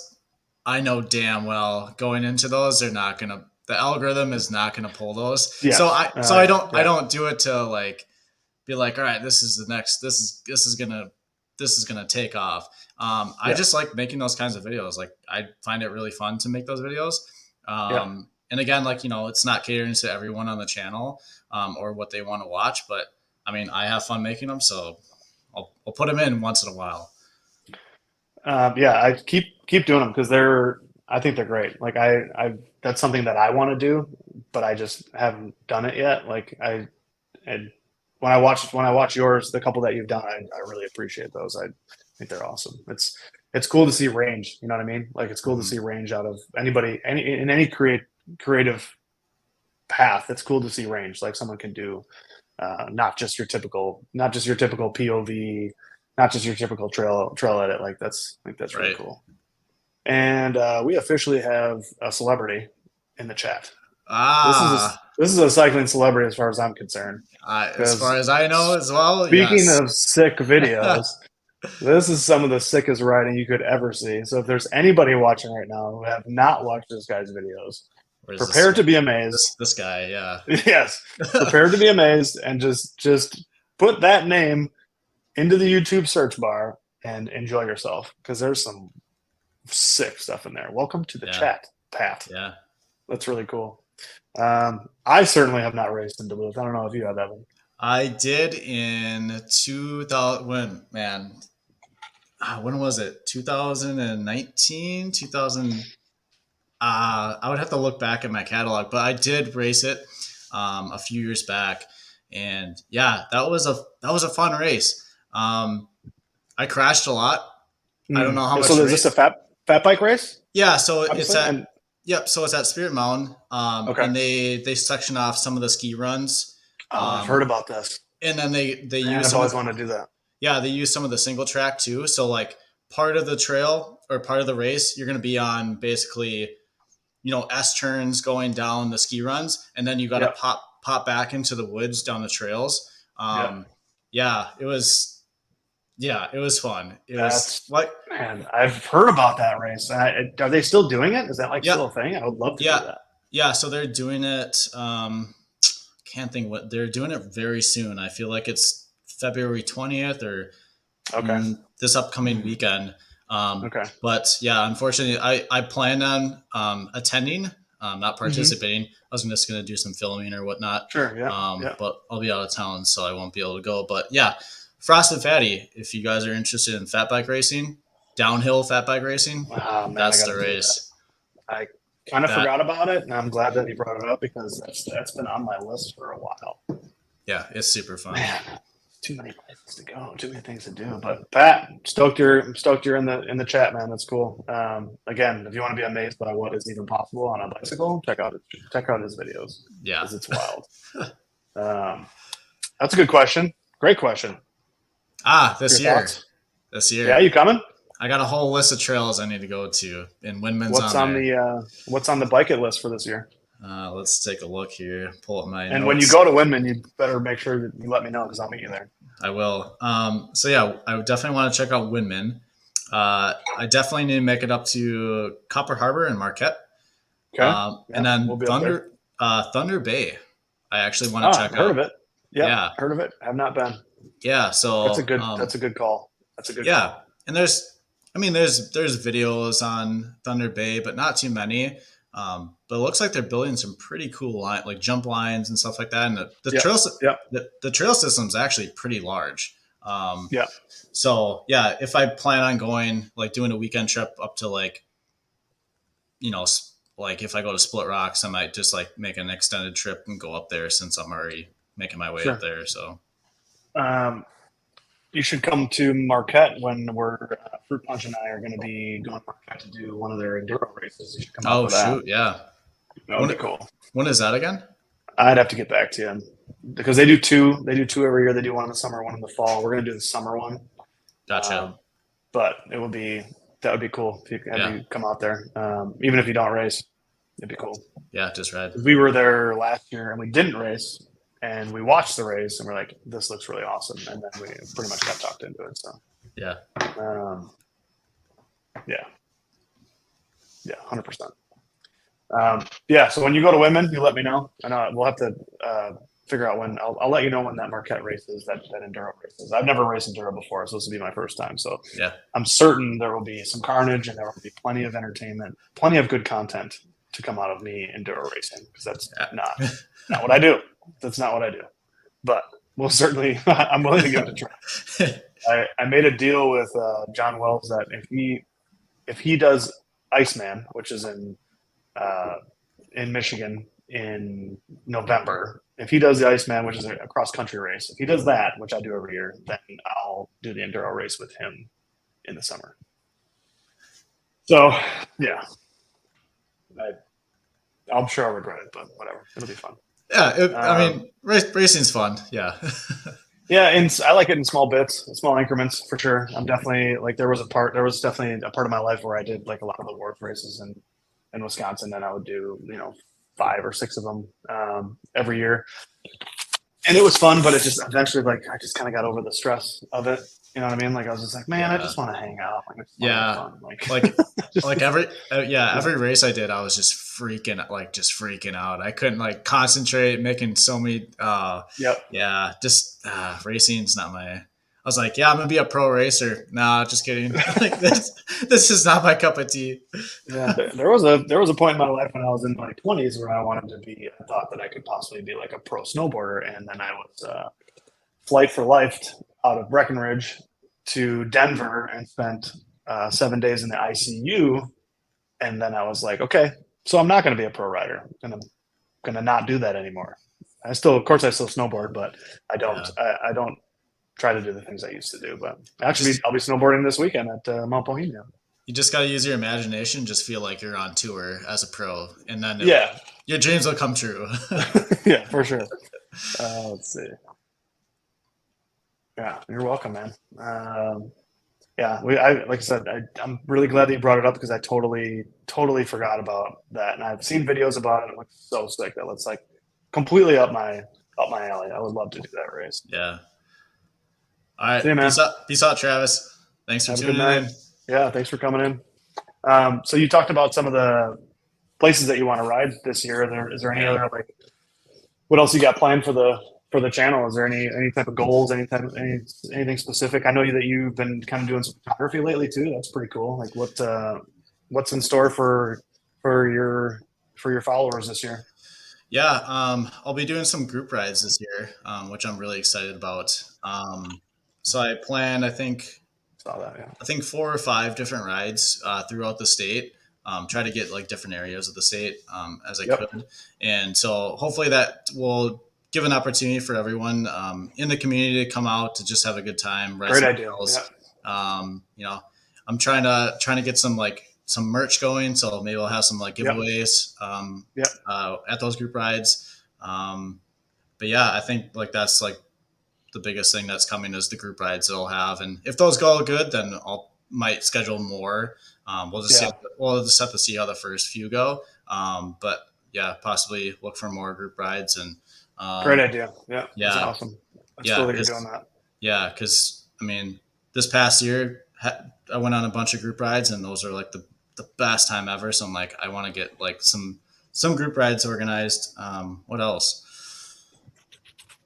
I know damn well going into those, the algorithm is not gonna pull those. Yeah. So I don't do it to like be like, all right, this is gonna take off. I just like making those kinds of videos. Like I find it really fun to make those videos. And again, like, it's not catering to everyone on the channel, or what they want to watch, but I mean, I have fun making them, so I'll put them in once in a while. I keep doing them because I think they're great. Like that's something that I want to do, but I just haven't done it yet. Like when I watch yours, the couple that you've done, I really appreciate those. I think they're awesome. It's cool to see range. You know what I mean? Like it's cool to see range out of anybody, in any creative path. It's cool to see range. Like someone can do not just your typical POV, not just your typical trail edit. I think that's really cool. And we officially have a celebrity in the chat. This is a cycling celebrity as far as I'm concerned. As far as I know as well. Speaking of sick videos, this is some of the sickest riding you could ever see. So if there's anybody watching right now who have not watched this guy's videos, prepare to be amazed. This guy, yeah. Yes. Prepare to be amazed, and just put that name into the YouTube search bar and enjoy yourself, because there's some sick stuff in there. Welcome to the chat, Pat. Yeah. That's really cool. I certainly have not raced in Duluth. I don't know if you have, Evan. I did in 2000. When was it? 2019, 2000. I would have to look back at my catalog, but I did race it a few years back, and yeah, that was a fun race. I crashed a lot. I don't know how much. So is this a fat bike race? Yeah, so it's at so it's at Spirit Mountain. And they section off some of the ski runs. I've heard about this. And then they use. I've always wanted to do that. Yeah, they use some of the single track too. So like part of the trail or part of the race, you're going to be on basically, S turns going down the ski runs, and then you got to pop back into the woods down the trails. It was fun. Man, I've heard about that race. Are they still doing it? Is that still a thing? I would love to do that. Yeah, so they're doing it. Can't think what they're doing it very soon. I feel like it's February 20th or this upcoming weekend. But yeah, unfortunately, I planned on attending, not participating. I was just going to do some filming or whatnot. Sure, yeah. But I'll be out of town, so I won't be able to go. But yeah, Frost and Fatty, if you guys are interested in fat bike racing, downhill fat bike racing, that's the race. I kind of forgot about it, and I'm glad that you brought it up, because that's been on my list for a while. Yeah, it's super fun. Man, too many places to go, too many things to do. But Pat, I'm stoked you're in the chat, man. That's cool. Again, if you want to be amazed by what is even possible on a bicycle, check out his videos. Yeah, because it's wild. That's a good question. Great question. This year. Thoughts? This year. Yeah, you coming? I got a whole list of trails I need to go to, and Windman's what's on the bucket list for this year? Let's take a look here. Pull up my notes. And when you go to Windman, you better make sure that you let me know, because I'll meet you there. I will. So yeah, I would definitely want to check out Windman. I definitely need to make it up to Copper Harbor and Marquette. Okay. And then Thunder Bay. I actually want to Ah, check heard out. of it. Yep, Yeah, heard of it. Have not been. yeah. So That's a good call. That's a good yeah, call. and there's videos on Thunder Bay, but not too many. But it looks like they're building some pretty cool like jump lines and stuff like that. And Yep, yep, the trail system is actually pretty large. Um, yep. so yeah, if I plan on going like doing a weekend trip up to like like if I go to Split Rocks, I might just like make an extended trip and go up there since I'm already making my way up Sure. there. So Um, you should come to Marquette when Fruit Punch and I are going to be going to Marquette to do one of their enduro races. You should come out oh for that. shoot, yeah. That would When be cool. when is that again? I'd have to get back to you because they do two. They do two every year. They do one in the summer, one in the fall. We're going to do the summer one. Gotcha. But that would be cool if you had Yeah, you come out there. Even if you don't race, it'd be cool. yeah, just read. We were there last year and we didn't race, and we watched the race and we're like, this looks really awesome, and then we pretty much got talked into it. So Yeah. um, yeah, 100%. Yeah, so when you go to women, you let me know. I know we'll have to figure out when. I'll let you know when that Marquette race is, that enduro race is. I've never raced enduro before, so this will be my first time. So Yeah. I'm certain there will be some carnage and there will be plenty of entertainment, plenty of good content to come out of me enduro racing, because that's not what I do. That's not what I do. But we'll certainly. I'm willing to give it a try. I made a deal with John Wells that if he does Iceman, which is in Michigan in November. If he does the Iceman, which is a cross country race, if he does that, which I do every year, then I'll do the enduro race with him in the summer. So yeah, I'm sure I'll regret it, but whatever, it'll be fun. Yeah, I mean, racing's fun. Yeah. Yeah, and I like it in small bits, small increments for sure. I'm definitely like there was definitely a part of my life where I did like a lot of the Wharf races in Wisconsin, and I would do 5 or 6 of them every year, and it was fun. But it just eventually, like, I just kind of got over the stress of it. You know what I mean? Like, I was just like, man, I Yeah. just want to hang out. Like, it's Yeah. fun. Like just, every race I did, I was just freaking out. I couldn't like concentrate, making so many. Yep. Yeah, just racing's not my. I was like, yeah, I'm gonna be a pro racer. Nah, just kidding. Like this is not my cup of tea. Yeah, there was a point in my life when I was in my 20s where I thought that I could possibly be like a pro snowboarder, and then I was flight for life out of Breckenridge to Denver and spent 7 days in the ICU, and then I was like, okay, so I'm not going to be a pro rider, and I'm going to not do that anymore. I still snowboard, but I don't. Yeah. I don't try to do the things I used to do. But actually, I'll be snowboarding this weekend at Mount Bohemia. You just got to use your imagination. Just feel like you're on tour as a pro, and then Yeah, your dreams will come true. yeah, for sure. Let's see. Yeah, you're welcome, man. Yeah, like I said, I'm really glad that you brought it up because I totally forgot about that, and I've seen videos about it. It looks so sick. That looks like completely up my alley. I would love to do that race. Yeah. All right. See you, man. Peace out, Travis. Thanks for Have a good tuning night. in. Yeah, thanks for coming in. So you talked about some of the places that you want to ride this year. Is there any other, like, what else you got planned for the channel? Is there any type of goals, anything specific? I know that you've been kind of doing some photography lately too. That's pretty cool. Like what's in store for your followers this year? Yeah, I'll be doing some group rides this year, which I'm really excited about. So I plan, Saw that, yeah. I think 4 or 5 different rides throughout the state. Try to get like different areas of the state as I could, and so hopefully that will give an opportunity for everyone in the community to come out to just have a good time. Great idea. Yeah. I'm trying to get some merch going, so maybe I'll have some like giveaways at those group rides. But yeah, I think like that's like the biggest thing that's coming is the group rides that I'll have, and if those go good, then might schedule more. We'll just have to see how the first few go. But yeah, possibly look for more group rides and. Great idea. Yeah. Yeah. That's awesome. That's cool that you're doing that. Yeah. Cause I mean, this past year I went on a bunch of group rides and those are like the best time ever. So I'm like, I want to get like some some group rides organized. What else?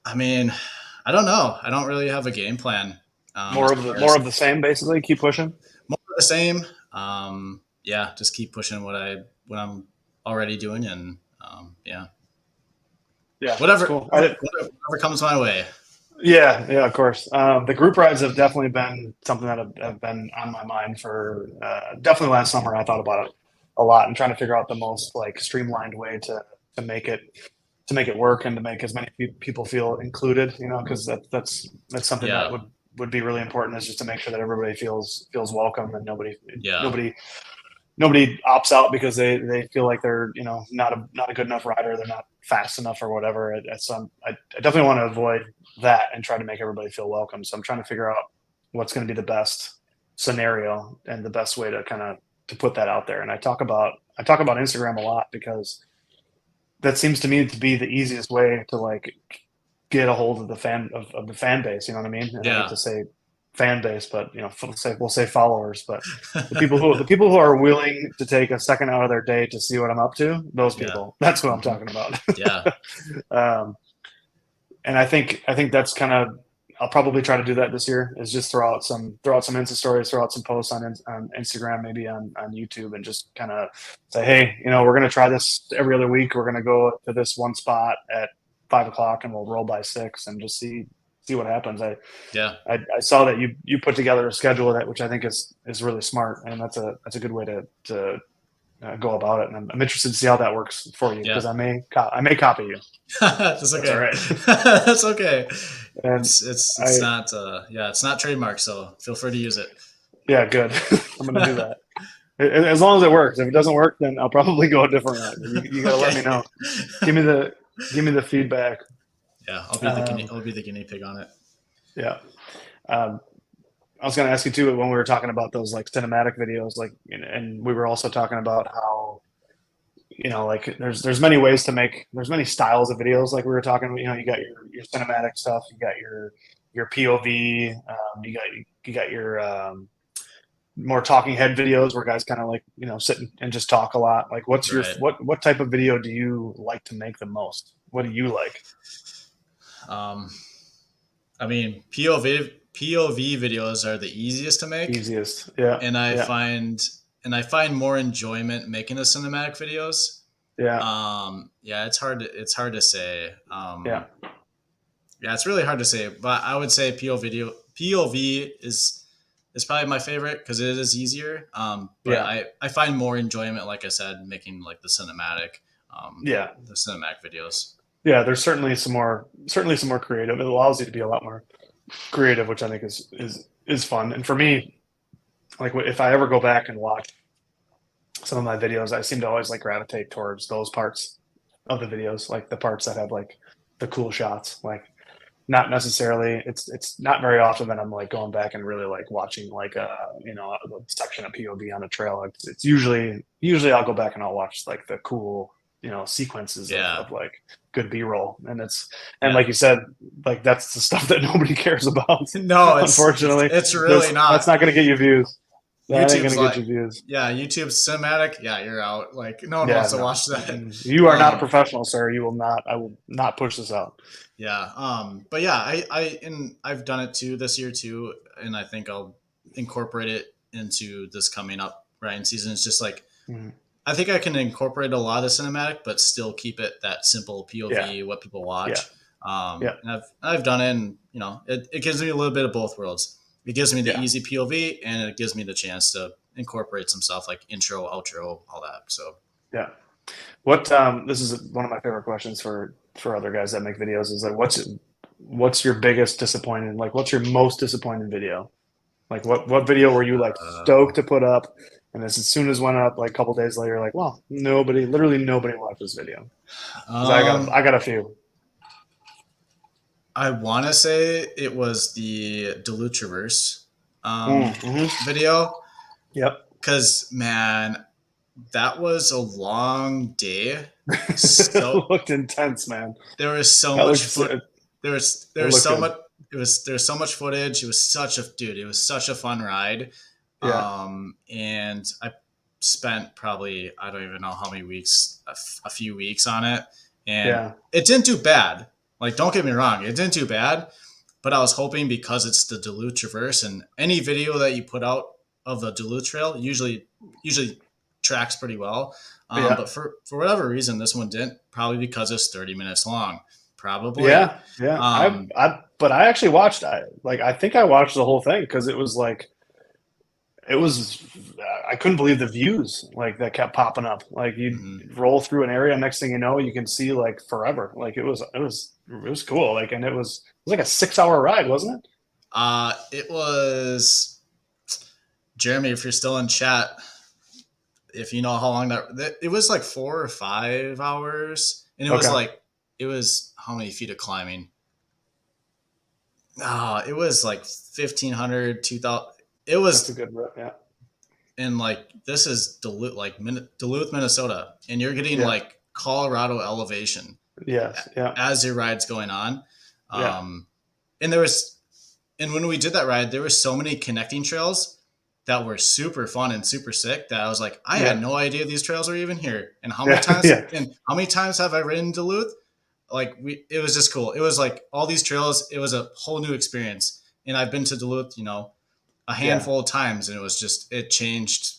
I mean, I don't know. I don't really have a game plan. As far More as of the same, basically. Keep pushing. more of the same. Yeah, just keep pushing what I'm already doing, and yeah, Yeah, that's whatever, cool. whatever comes my way. Yeah, of course. The group rides have definitely been something that have been on my mind for definitely last summer. I thought about it a lot and trying to figure out the most like streamlined way to make it to make it work and to make as many people feel included. You know, because that's something that Yeah, would be really important is just to make sure that everybody feels welcome and yeah, nobody nobody opts out because they feel like they're not a good enough rider, they're not fast enough or whatever. I definitely want to avoid that and try to make everybody feel welcome. So I'm trying to figure out what's going to be the best scenario and the best way to kind of to put that out there. And I talk about Instagram a lot because that seems to me to be the easiest way to like get a hold of of the fan base. You know what I mean? And I hate yeah, to say fan base, but we'll say followers. But the people who are willing to take a second out of their day to see what I'm up to, those yeah, people. That's what I'm hmm talking about. yeah, um, and I think that's kind of I'll probably try to do that this year. Is just throw out some Insta stories, throw out some posts on Instagram, maybe on YouTube, and just kind of say, hey, we're gonna try this every other week. We're gonna go to this one spot at 5 o'clock, and we'll roll by 6, and just see what happens. yeah, I saw that you put together a schedule of that, which I think is really smart, and that's a good way to go about it. And I'm interested to see how that works for you because yeah. I may copy you. That's That's all okay. right. That's okay. And It's I not yeah, it's not trademark, so feel free to use it. Yeah, good. I'm gonna do that. As long as it works. If it doesn't work, then I'll probably go a different route. You got to let me Okay. know. Give me the give me the feedback. Yeah, Um, I'll be the guinea pig on it. yeah. Um, I was going to ask you too when we were talking about those like cinematic videos, like, and we were also talking about how like there's many ways to make there's many styles of videos. Like we were talking, you got your cinematic stuff, you got your POV, you got your more talking head videos where guys kind of like sit and just talk a lot. Like Right. what type of video do you like to make the most? What do you like? Um, I mean, POV videos are the easiest to make, Easiest? Yeah, and I yeah, find more enjoyment making the cinematic videos. yeah, Yeah, it's hard to say. yeah, Yeah, it's really hard to say, but I would say POV is probably my favorite because it is easier. But yeah, I find more enjoyment, like I said, making like yeah, the cinematic videos. yeah. There's certainly some more creative. It allows you to be a lot more creative, which I think is fun. And for me, like if I ever go back and watch some of my videos, I seem to always like gravitate towards those parts of the videos, like the parts that have like the cool shots. Like not necessarily, it's not very often that I'm like going back and really like watching like a section of POV on a trail. It's usually I'll go back and I'll watch like the cool sequences Yeah, of like good B-roll, and yeah. like you said, like that's the stuff that nobody cares about. No, Unfortunately, it's really that's not. not going to get you views. That ain't YouTube's going to get like, you views. yeah, YouTube's cinematic. Yeah, you're out. Like, no one Yeah, wants to no. watch that. Mm-mm. You are not a Um, professional, sir. You will not. I will not push this out. yeah. But yeah, and I've done it too this year too, and I think I'll incorporate it into this coming up riding season. It's just like Mhm. I think I can incorporate a lot of cinematic, but still keep it that simple Yeah, POV, what people yeah, watch. yeah, And I've done it, and it gives me a little bit of both worlds. It gives me the yeah, easy POV, and it gives me the chance to incorporate some stuff like intro, outro, all that. So yeah. What this is one of my favorite questions for other guys that make videos is like what's your biggest disappointing like what's your most disappointing video? Like what video were you like uh, stoked to put up and as soon as went up like a couple days later like well literally nobody watched this video because um, I got a few. I want to say it was the Duluth Traverse Mm-hmm. video Yep. because man, that was a long day. It So looked intense, man. there was so That much looked foot. There it was looked so good. much. There's so much footage. It was such a fun ride. Yeah. And I spent probably, I don't even know how many weeks, a few weeks on it. And Yeah. it didn't do bad. Like, don't get me wrong, it didn't do bad. But I was hoping, because it's the Duluth Traverse, and any video that you put out of the Duluth Trail usually tracks pretty well. Yeah. But for whatever reason, this one didn't. Probably because it's 30 minutes long. Probably. Yeah. Yeah. Um, But I actually watched, I think I watched the whole thing because it was like, it was, I couldn't believe the views like that kept popping up. Like you mhm. roll through an area, next thing you know, you can see like forever. Like it was cool. Like, and it was like a 6 hour ride, wasn't it? It was, Jeremy, if you're still in chat, if you know how long it was, like 4 or 5 hours, and Okay. it was how many feet of climbing? It was like 1,500, 2,000. It That's a was, good, yeah. and like, this is Duluth, like Duluth, Minnesota, and you're getting Yeah. like Colorado elevation Yes. Yeah. as your ride's going on. Yeah. Um, and when we did that ride, there were so many connecting trails that were super fun and super sick that I was like, I had Yeah. no idea these trails were even here. And Yeah. Yeah. how many times have I ridden Duluth? Like, it was just cool. It was like all these trails. It was a whole new experience. And I've been to Duluth, a Yeah. handful of times, and it changed.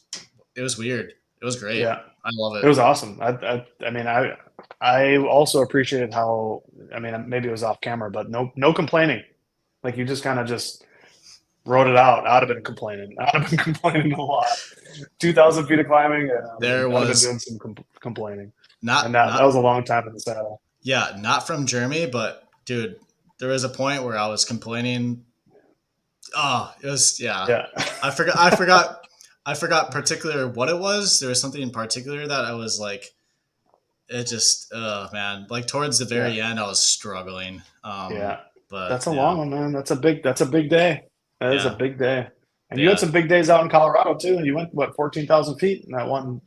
It was weird. It was great. Yeah. I love It it. was awesome. I mean, I also appreciated how, I mean, maybe it was off camera, but no complaining. Like you just kind of just wrote it out. I'd have been complaining. I'd have been complaining a lot. 2,000 feet of climbing. There I'd have been doing was some complaining. And not that not was a long time in the saddle. yeah, not from Jeremy, but dude, there was a point where I was complaining. Oh, it was, yeah. Yeah. I forgot particular what it was. There was something in particular that I was like, it just, oh man, like towards the very Yeah. end, I was struggling. Yeah. But That's a yeah, long one, man. That's a big day. That is a yeah, big day. And you had yeah, some big days out in Colorado too. And you went, what, 14,000 feet in that one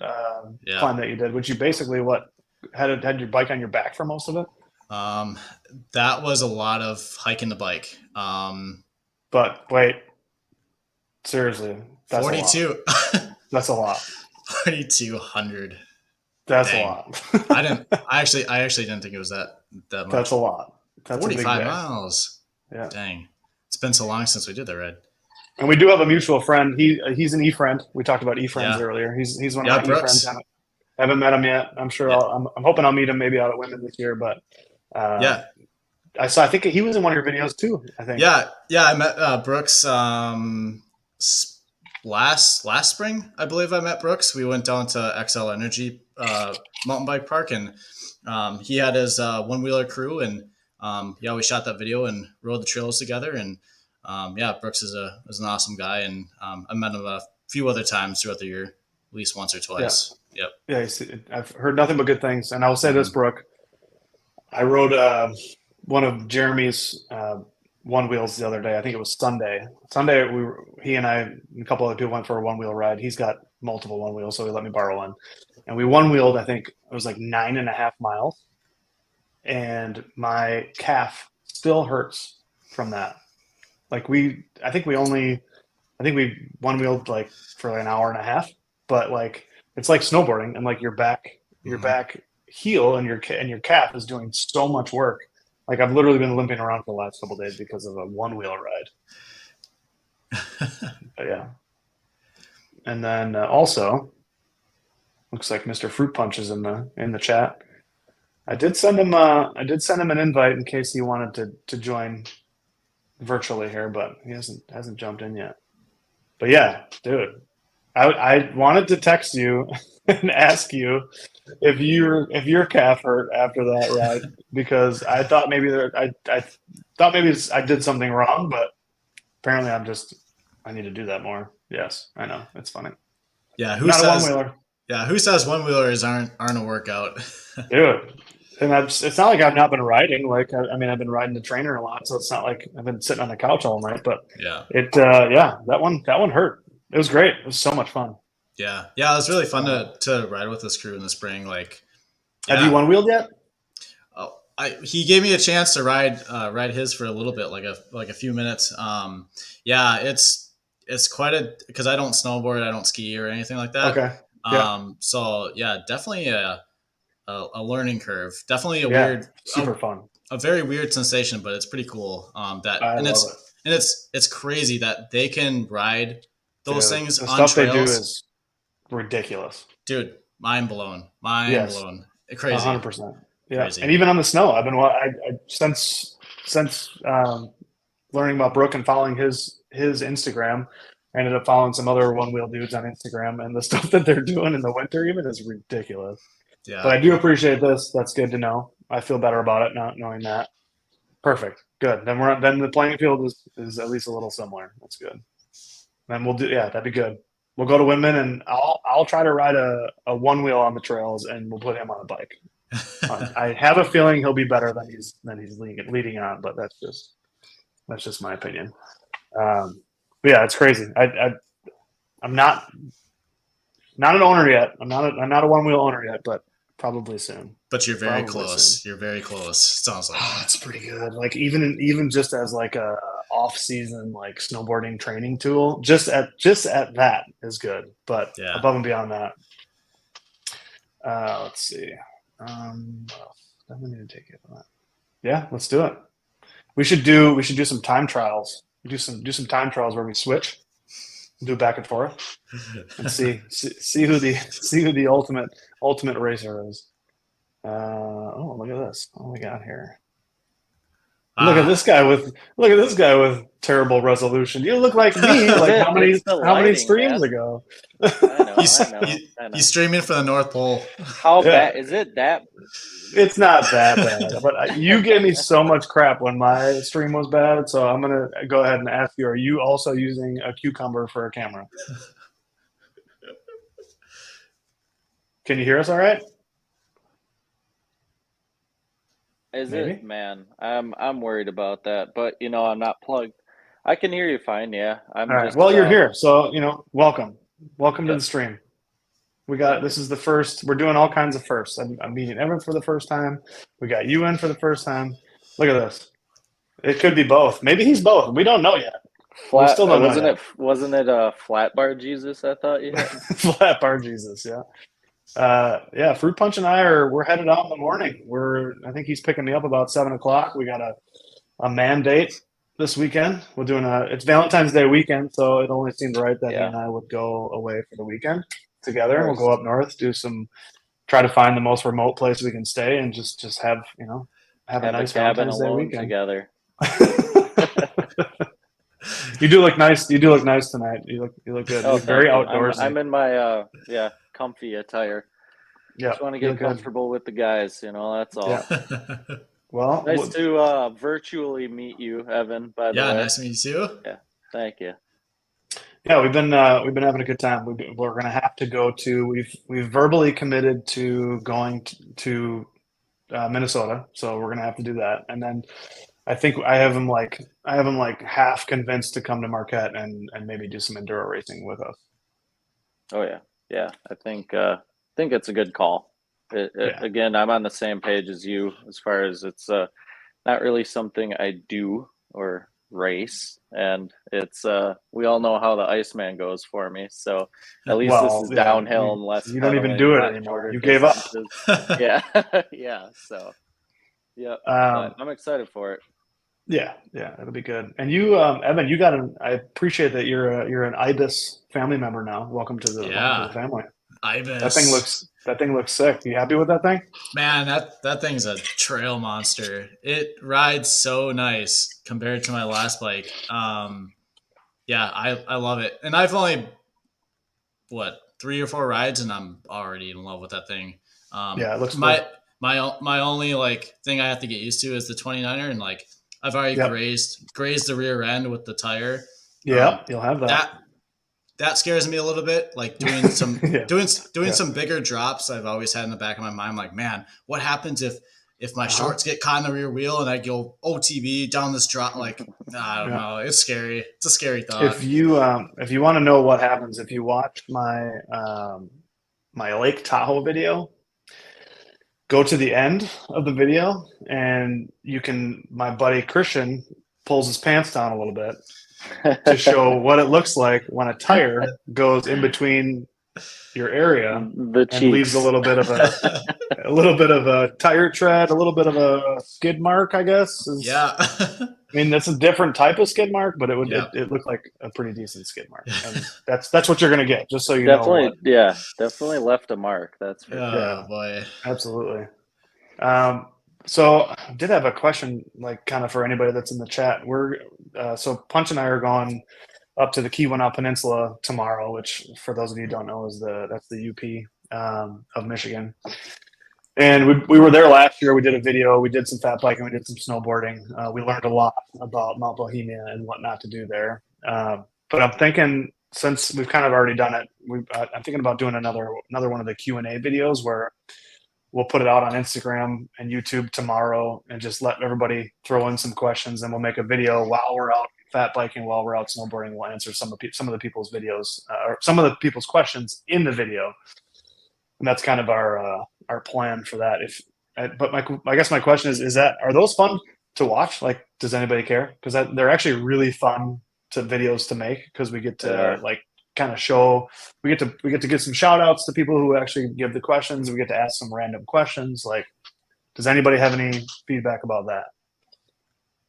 yeah. climb that you did, which you basically had your bike on your back for most of it. Um, that was a lot of hiking the bike. But wait, seriously, that's a lot. 42, That's a lot. 4,200. That's a Dang. lot. I actually didn't think it was that That's much. a lot. That's a big 45 day. miles. Yeah. Dang. It's been so long since we did that ride. And we do have a mutual friend. He's an e-friend. We talked about e-friends Yeah. earlier. He's one of Yeah, my e-friends. Brooks. Haven't met him yet. I'm sure Yeah. I'm hoping I'll meet him maybe out at Women this year. But Yeah. I think he was in one of your videos too. I think. Yeah. Yeah. I met Brooks last spring, I believe I met Brooks. We went down to XL Energy mountain bike park, and he had his one wheeler crew, and yeah, we shot that video and rode the trails together. And yeah, Brooks is an awesome guy, and I met him a few other times throughout the year, at least once or twice. Yep. Yeah. I've heard nothing but good things. And I will say this, Mhm. Brooke. I rode one of Jeremy's one wheels the other day. I think it was Sunday. Sunday, he and I and a couple other people went for a one wheel ride. He's got multiple one wheels, so he let me borrow one. And we one wheeled. I think it was like 9.5 miles, and my calf still hurts from that. Like I think we one wheeled like for like an hour and a half, but like it's like snowboarding, and like your Mhm. back heel and your calf is doing so much work. Like I've literally been limping around for the last couple of days because of a one wheel ride. But yeah, and then also looks like Mr. Fruit Punch is in the chat. I did send him an invite in case he wanted to join virtually here, but he hasn't jumped in yet. But yeah, dude, I wanted to text you and ask you if your calf hurt after that ride because I thought maybe I thought maybe I did something wrong, but apparently I need to do that more. Yes, I know, it's funny. Yeah. Not a one wheeler, Who says one wheelers aren't a workout? dude. And it's not like I've not been riding. Like I mean, I've been riding the trainer a lot, so it's not like I've been sitting on the couch all night. But Yeah. yeah, that one hurt. It was great. It was so much fun. Yeah. Yeah. It was really fun to ride with this crew in the spring. Like, Have you yeah. one wheeled yet? Oh, he gave me a chance to ride his for a little bit, like a few minutes. Yeah, it's quite because I don't snowboard, I don't ski or anything like that. Okay. So yeah, definitely a learning curve. Definitely Yeah, super fun. a very weird sensation, but it's pretty cool. I love it, It's crazy that they can ride those dude. things The on stuff they do trails. is ridiculous. Dude, mind blown, mind Yes, blown. a Crazy, 100%. Yeah, and crazy. even on the snow, I've been since learning about Brooke and following his Instagram. I ended up following some other one wheel dudes on Instagram, and the stuff that they're doing in the winter even is ridiculous. But Yeah. I do appreciate this. That's good to know. I feel better about it not knowing that. Perfect. Good. Then the playing field is at least a little similar. That's good. Then we'll do, yeah, that'd be good. We'll go to Windman, and I'll try to ride a one wheel on the trails, and we'll put him on a bike. I have a feeling he'll be better than he's leading on, but that's just my opinion. But yeah, it's crazy. I'm not an owner yet. I'm not a one wheel owner yet, but probably soon. But you're very Probably soon. close. You're very close. Sounds like. Oh, that's pretty good. Like even just as like a off season like snowboarding training tool, just at that is good. But Yeah. above and beyond that, let's see. I'm gonna take it on that. Yeah, let's do it. We should do some time trials. Do some time trials where we switch, do back and forth, and see who the ultimate racer is. Oh, look at this! What do we got here? Look at this guy with terrible resolution. You look like me. Like It's the how many lighting, streams man. ago? I know. He's streaming for the North Pole. How Yeah. bad is it? That It's not that bad, but you gave me so much crap when my stream was bad. So I'm gonna go ahead and ask you: are you also using a cucumber for a camera? Can you hear us all right? is Maybe. it, man. I'm worried about that, but I'm not plugged. I can hear you fine. Yeah, I'm All right. just. Well, you're here, so welcome to Yep. the stream. This is the first. We're doing all kinds of firsts. I'm meeting Evan for the first time. We got you in for the first time. Look at this. It could be both. Maybe he's both. We don't know yet. Flat. still don't know wasn't yet. it? Wasn't it a flat bar Jesus? I thought you had. Flat bar Jesus, yeah. Yeah, Fruit Punch and we're headed out in the morning. I think he's picking me up about 7 o'clock. We got a man date this weekend. We're doing it's Valentine's Day weekend, so it only seemed right that he Yeah. and I would go away for the weekend together. We'll Nice. go up north, try to find the most remote place we can stay, and just have have a nice cabin Valentine's Day alone weekend. together. You do look nice. You do look nice tonight. You look good. You look very thank you. outdoorsy. I'm in my comfy attire. Yeah, Just want to you get look good. comfortable with the guys. That's all. Yeah. Well, Nice to virtually meet you, Evan. By the way. Yeah, nice to meet you too. Yeah, thank you. Yeah, we've been having a good time. We're going to have to go to. We've verbally committed to going to Minnesota, so we're going to have to do that. And then I think I have him like half convinced to come to Marquette and maybe do some enduro racing with us. Oh yeah. I think it's a good call. Again, I'm on the same page as you as far as it's not really something I do or race, and it's we all know how the Iceman goes for me. So at least this is downhill and less. You don't even do it anymore. You gave up. Yeah, yeah. So yeah, but I'm excited for it. Yeah, it'll be good. And you, Evan, you got I appreciate that you're an IBIS family member now. Welcome to the family. IBIS. That thing looks sick. You happy with that thing? Man, that thing's a trail monster. It rides so nice compared to my last bike. Yeah, I love it. And I've only 3 or 4 rides, and I'm already in love with that thing. Yeah, it looks my only thing I have to get used to is the 29er, and I've already grazed the rear end with the tire. Yeah, you'll have that. That scares me a little bit. Doing some some bigger drops, I've always had in the back of my mind, like, man, what happens if my shorts get caught in the rear wheel and I go OTB down this drop? I don't know. It's scary. It's a scary thought. If you want to know what happens, if you watch my my Lake Tahoe video, go to the end of the video, and my buddy Christian pulls his pants down a little bit to show what it looks like when a tire goes in between your area The and leaves a cheeks. little bit of a tire tread, a little bit of a skid mark, I guess. Yeah. I mean, that's a different type of skid mark, but Yeah. it looked like a pretty decent skid mark, and that's what you're gonna get. Just so you know Definitely, what. yeah, definitely left a mark. That's for sure. Oh Yeah, boy. absolutely. So I did have a question, like kind of for anybody that's in the chat. So Punch and I are going up to the Keweenaw Peninsula tomorrow, which for those of you who don't know that's the UP of Michigan. And we were there last year. We did a video. We did some fat biking. We did some snowboarding. We learned a lot about Mount Bohemia and what not to do there. But I'm thinking, since we've kind of already done it, I'm thinking about doing another one of the Q&A videos where we'll put it out on Instagram and YouTube tomorrow and just let everybody throw in some questions, and we'll make a video while we're out fat biking, while we're out snowboarding. We'll answer some of the people's videos or some of the people's questions in the video. And that's kind of our plan for that. I guess my question is are those fun to watch? Like, does anybody care? Because they're actually really fun videos to make, because we get to like kind of show, we get to give some shout outs to people who actually give the questions. We get to ask some random questions. Like, does anybody have any feedback about that?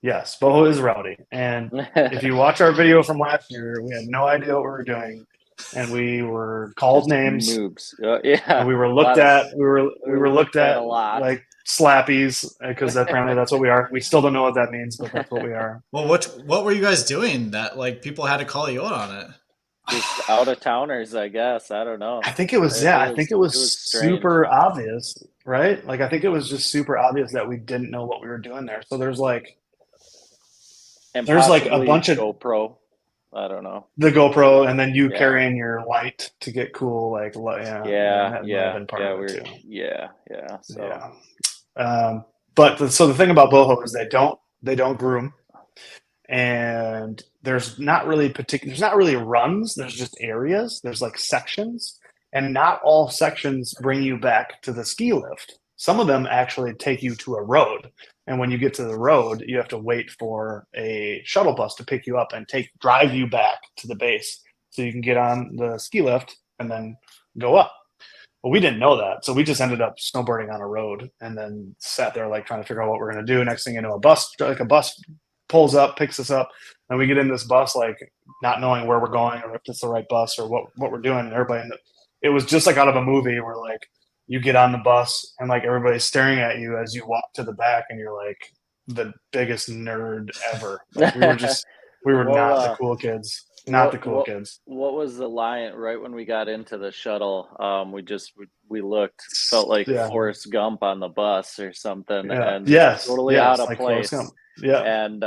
Yes, Boho is rowdy. And if you watch our video from last year, we had no idea what we were doing, and we were called names. Noobs. Yeah. And we were looked at. We were looked at a lot, like slappies, because apparently that's what we are. We still don't know what that means, but that's what we are. Well, what were you guys doing that like people had to call you out on it? Just out of towners, I guess. I don't know. I think it was I think it was super obvious, right? Like, I think it was just super obvious that we didn't know what we were doing there. So there's like a bunch of GoPro. I don't know. The GoPro, and then you carrying your light to get cool, like yeah. So but so the thing about Boho is they don't groom, and there's not really runs. There's just areas. There's like sections, and not all sections bring you back to the ski lift. Some of them actually take you to a road. And when you get to the road, you have to wait for a shuttle bus to pick you up and drive you back to the base, so you can get on the ski lift and then go up. Well, we didn't know that, so we just ended up snowboarding on a road, and then sat there like trying to figure out what we're going to do. Next thing you know, a bus pulls up, picks us up, and we get in this bus like not knowing where we're going or if it's the right bus or what we're doing. And everybody, it was just like out of a movie where like, you get on the bus and like everybody's staring at you as you walk to the back, and you're like the biggest nerd ever. Like, we were not the cool kids. Not the cool kids. What was the line right when we got into the shuttle? We looked, felt like Forrest Gump on the bus or something, and totally out of place. Yeah. And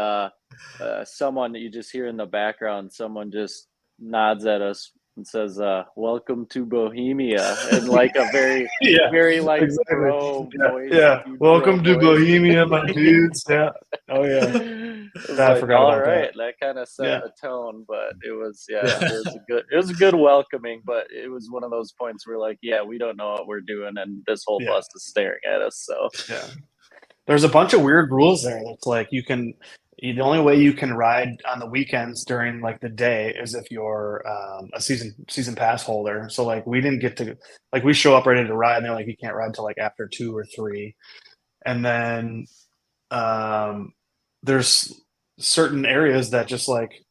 someone, you just hear in the background, someone just nods at us and says, "Welcome to Bohemia," and like a very, very like bro voice. Yeah. Welcome to Bohemia, my dudes. Yeah. Oh yeah. I forgot about that. That kind of set the tone, but it was it was a good welcoming, but it was one of those points where like, we don't know what we're doing, and this whole bus is staring at us. So there's a bunch of weird rules there. It's like the only way you can ride on the weekends during like the day is if you're a season pass holder. So like, we didn't get to, like, we show up ready to ride, and they're like, you can't ride till like after 2 or 3. And then there's certain areas that just like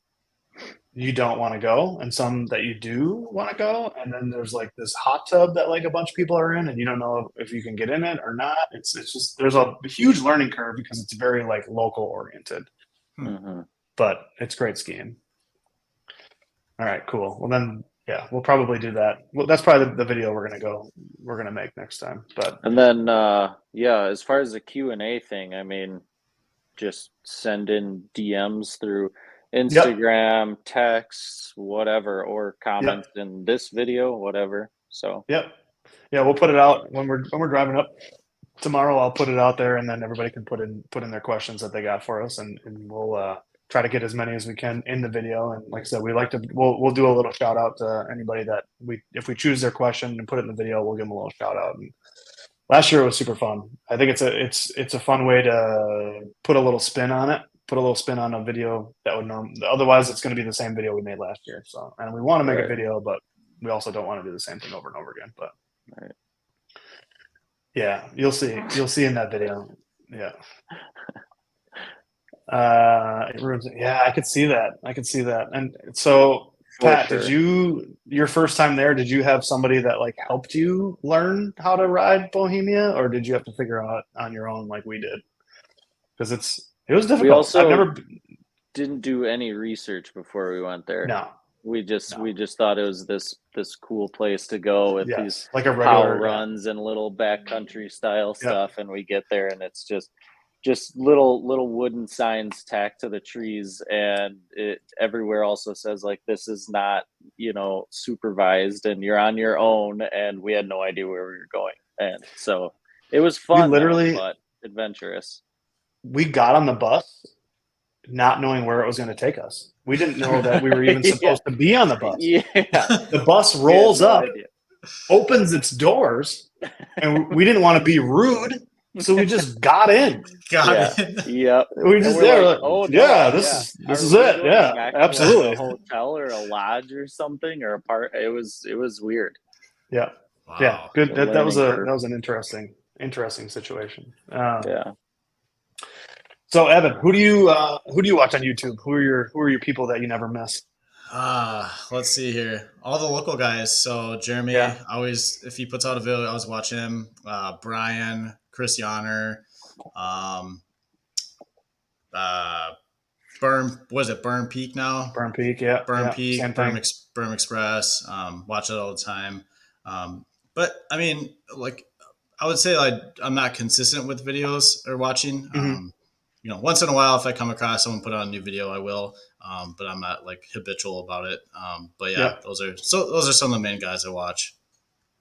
you don't want to go, and some that you do want to go. And then there's like this hot tub that like a bunch of people are in, and you don't know if you can get in it or not. It's just, there's a huge learning curve because it's very like local oriented. Mm-hmm. But it's great skiing. All right, cool. Well then, we'll probably do that. Well, that's probably the video we're gonna make next time. And then as far as the Q&A thing, I mean, just send in DMs through Instagram, text, whatever, or comments in this video, whatever. So we'll put it out when we're driving up tomorrow. I'll put it out there, and then everybody can put in their questions that they got for us, and we'll try to get as many as we can in the video. And like I said, we'll do a little shout out to anybody that if we choose their question and put it in the video, we'll give them a little shout out. And last year it was super fun. I think it's a fun way to put a little spin on it. Put a little spin on a video that would otherwise it's going to be the same video we made last year. So, and we want to make a video, but we also don't want to do the same thing over and over again. But Right. yeah, you'll see in that video. Yeah. Yeah, I could see that. And so, For Pat, sure. your first time there, did you have somebody that like helped you learn how to ride Bohemia, or did you have to figure out on your own like we did? Because it was difficult. We also I've never didn't do any research before we went there. no. We just thought it was this cool place to go with these Like a power regular runs and little backcountry style Yeah. stuff, and we get there and it's just little wooden signs tacked to the trees, and it everywhere also says like this is not, you know, supervised and you're on your own, and we had no idea where we were going. And so it was fun literally- though, but adventurous. we got on the bus not knowing where it was going to take us. We didn't know that we were even supposed to be on the bus. Yeah. The bus We had rolls no up, idea. opens its doors, and we didn't want to be rude, so we just got in. Got it. Yep. We And just we're there, like, like, oh, no, yeah, this Are is we it. going Yeah, back to, absolutely. like, a hotel or a lodge or something or a park. It was weird. Yeah, Wow. yeah, good. The That was learning curve. an interesting situation. Yeah. So Evan, who do you watch on YouTube? Who are your people that you never miss? Let's see here. All the local guys. So Jeremy, Yeah. always, if he puts out a video, I always watch him. Brian, Chris Yonner, Burn Peak now? Burn Peak, yeah. Burn yeah, Peak, same Burn, thing. Burn Express. Watch it all the time. But I mean, like, I would say like I'm not consistent with videos or watching. Mm-hmm. You know, once in a while, if I come across someone put out a new video, I will. But I'm not like habitual about it. But yeah, those are some of the main guys I watch.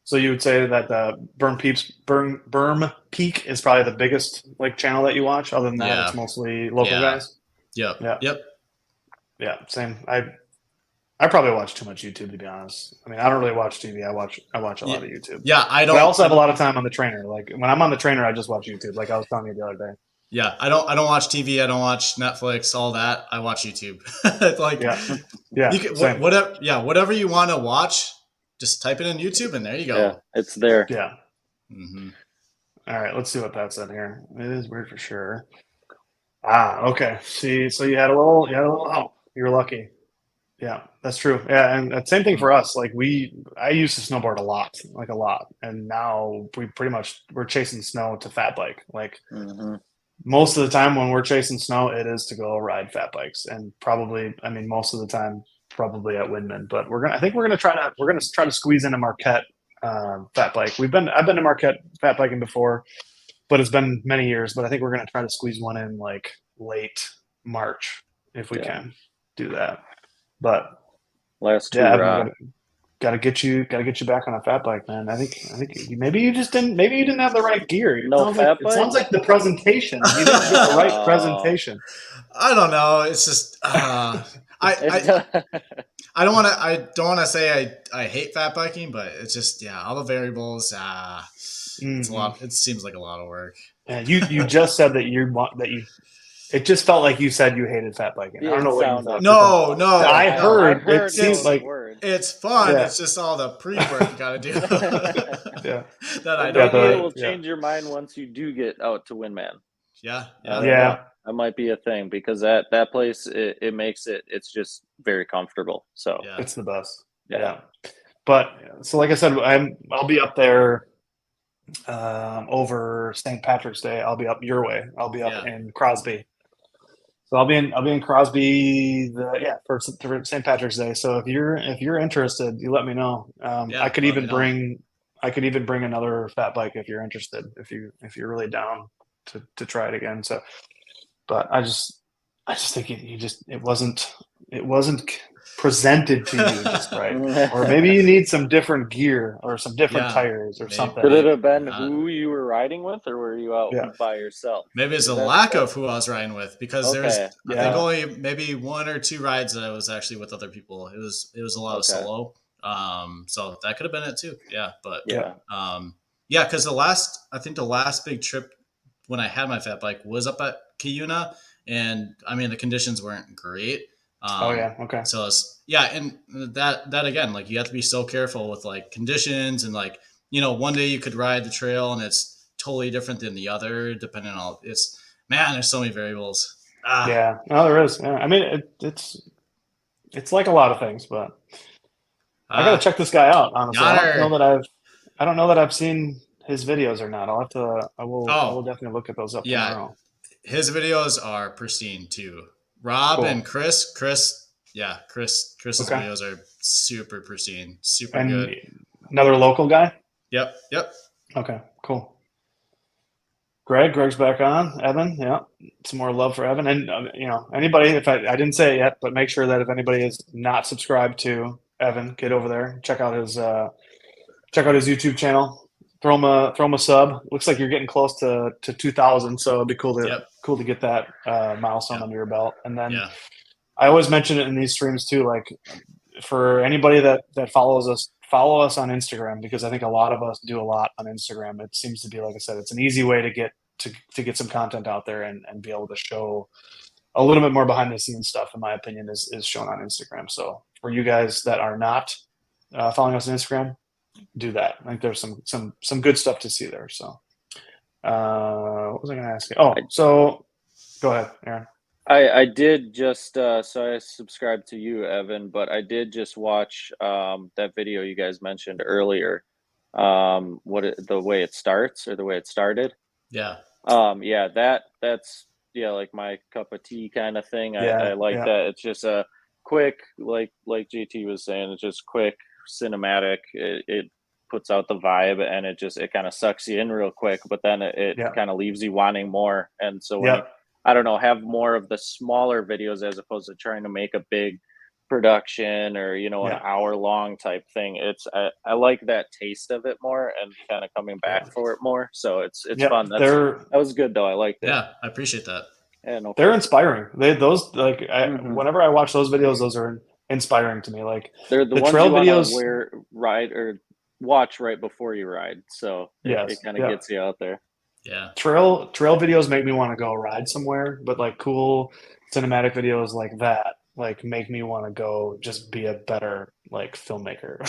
So you would say that Burn Peak is probably the biggest like channel that you watch. Other than that, Yeah. it's mostly local Yeah. guys. Yep. Yeah. Yep. Yeah, same. I probably watch too much YouTube, to be honest. I mean, I don't really watch TV. I watch a lot of YouTube. Yeah, I don't. But I also have a lot of time on the trainer. Like when I'm on the trainer, I just watch YouTube. Like I was telling you the other day. Yeah, I don't watch TV. I don't watch Netflix. All that. I watch YouTube. Like, yeah, you can, same. whatever you want to watch, just type it in YouTube, and there you go. Yeah. It's there. Yeah. Mm-hmm. All right, let's see what that said here. It is weird for sure. Okay. See, so you had a little help. You were lucky. Yeah, that's true. Yeah, and same thing for us. Like I used to snowboard a lot, and now we're chasing snow to fat bike. Like Mm-hmm. most of the time when we're chasing snow, it is to go ride fat bikes, and probably, I mean, most of the time probably at Windman. But I think we're gonna try to squeeze in a Marquette fat bike. I've been to Marquette fat biking before, but it's been many years. But I think we're gonna try to squeeze one in like late March if we can do that. But Last two gotta get you back on a fat bike, man. I think maybe you didn't have the right gear. It sounds like the presentation. You didn't get the right presentation. I don't know. It's just I don't want to say I hate fat biking, but it's just all the variables. It's a lot. It seems like a lot of work. And you just said that it just felt like you said you hated fat biking. I don't know what you thought. No. I heard it seems like it's fun. Yeah. It's just all the pre-work you got to do. Yeah. That I don't know. It will change your mind once you do get out to Windman. Yeah. That might be a thing because that place it makes it's just very comfortable. So it's the best. Yeah. But so like I said, I'll be up there over St. Patrick's Day. I'll be up your way. I'll be up in Crosby. So I'll be in Crosby for St. Patrick's Day. So if you're interested, you let me know. I could even bring another fat bike if you're interested. If you're really down to try it again. So, but I just think it wasn't presented to you just right, or maybe you need some different gear or some different tires or something. Could it have been who you were riding with, or were you out by yourself? Maybe it's a lack of who I was riding with because there's I think only maybe one or two rides that I was actually with other people. It was a lot of solo. So that could have been it too. Yeah, but because the last big trip when I had my fat bike was up at Cuyuna, and I mean the conditions weren't great. Oh yeah. Okay. So it's, yeah. And that again, like you have to be so careful with like conditions and like, one day you could ride the trail and it's totally different than the other, depending on man, there's so many variables. Yeah. No, there is. Yeah. I mean, it's like a lot of things, but I got to check this guy out. Honestly, I don't know that I've seen his videos or not. I'll have to. I will definitely look at those up tomorrow. His videos are pristine too. Rob and Chris's Okay. videos are super pristine, super And good. another local guy. Yep. Okay, cool. Greg's back on. Evan, yeah, some more love for Evan, and anybody. If I didn't say it yet, but make sure that if anybody is not subscribed to Evan, get over there, check out his YouTube channel. Throw him a sub. Looks like you're getting close to 2,000, so it'd be cool to get that milestone under your belt. And then I always mention it in these streams too. Like for anybody that follows us, follow us on Instagram, because I think a lot of us do a lot on Instagram. It seems to be, like I said, it's an easy way to get some content out there and be able to show a little bit more behind the scenes stuff, in my opinion, is shown on Instagram. So for you guys that are not following us on Instagram, do that. I think there's some good stuff to see there. So what was I going to ask you? Oh, so go ahead, Aaron. I did just so I subscribed to you, Evan, but I did just watch that video you guys mentioned earlier. The way it starts, or the way it started. Yeah. That's like my cup of tea kind of thing. I like that. It's just a quick, like JT was saying, it's just quick, cinematic. It puts out the vibe, and it kind of sucks you in real quick, but then it kind of leaves you wanting more. And so when I don't know, have more of the smaller videos as opposed to trying to make a big production or an hour long type thing. I like that taste of it more, and kind of coming back for it more. So it's fun. That was good though. I liked it. Yeah, I appreciate that. Yeah, they're inspiring. Whenever I watch those videos, those are inspiring to me. Like they're the ones trail you videos, ride or watch right before you ride. So it kind of gets you out there. Yeah. Trail videos make me want to go ride somewhere, but like cool cinematic videos like that, like make me want to go just be a better like filmmaker.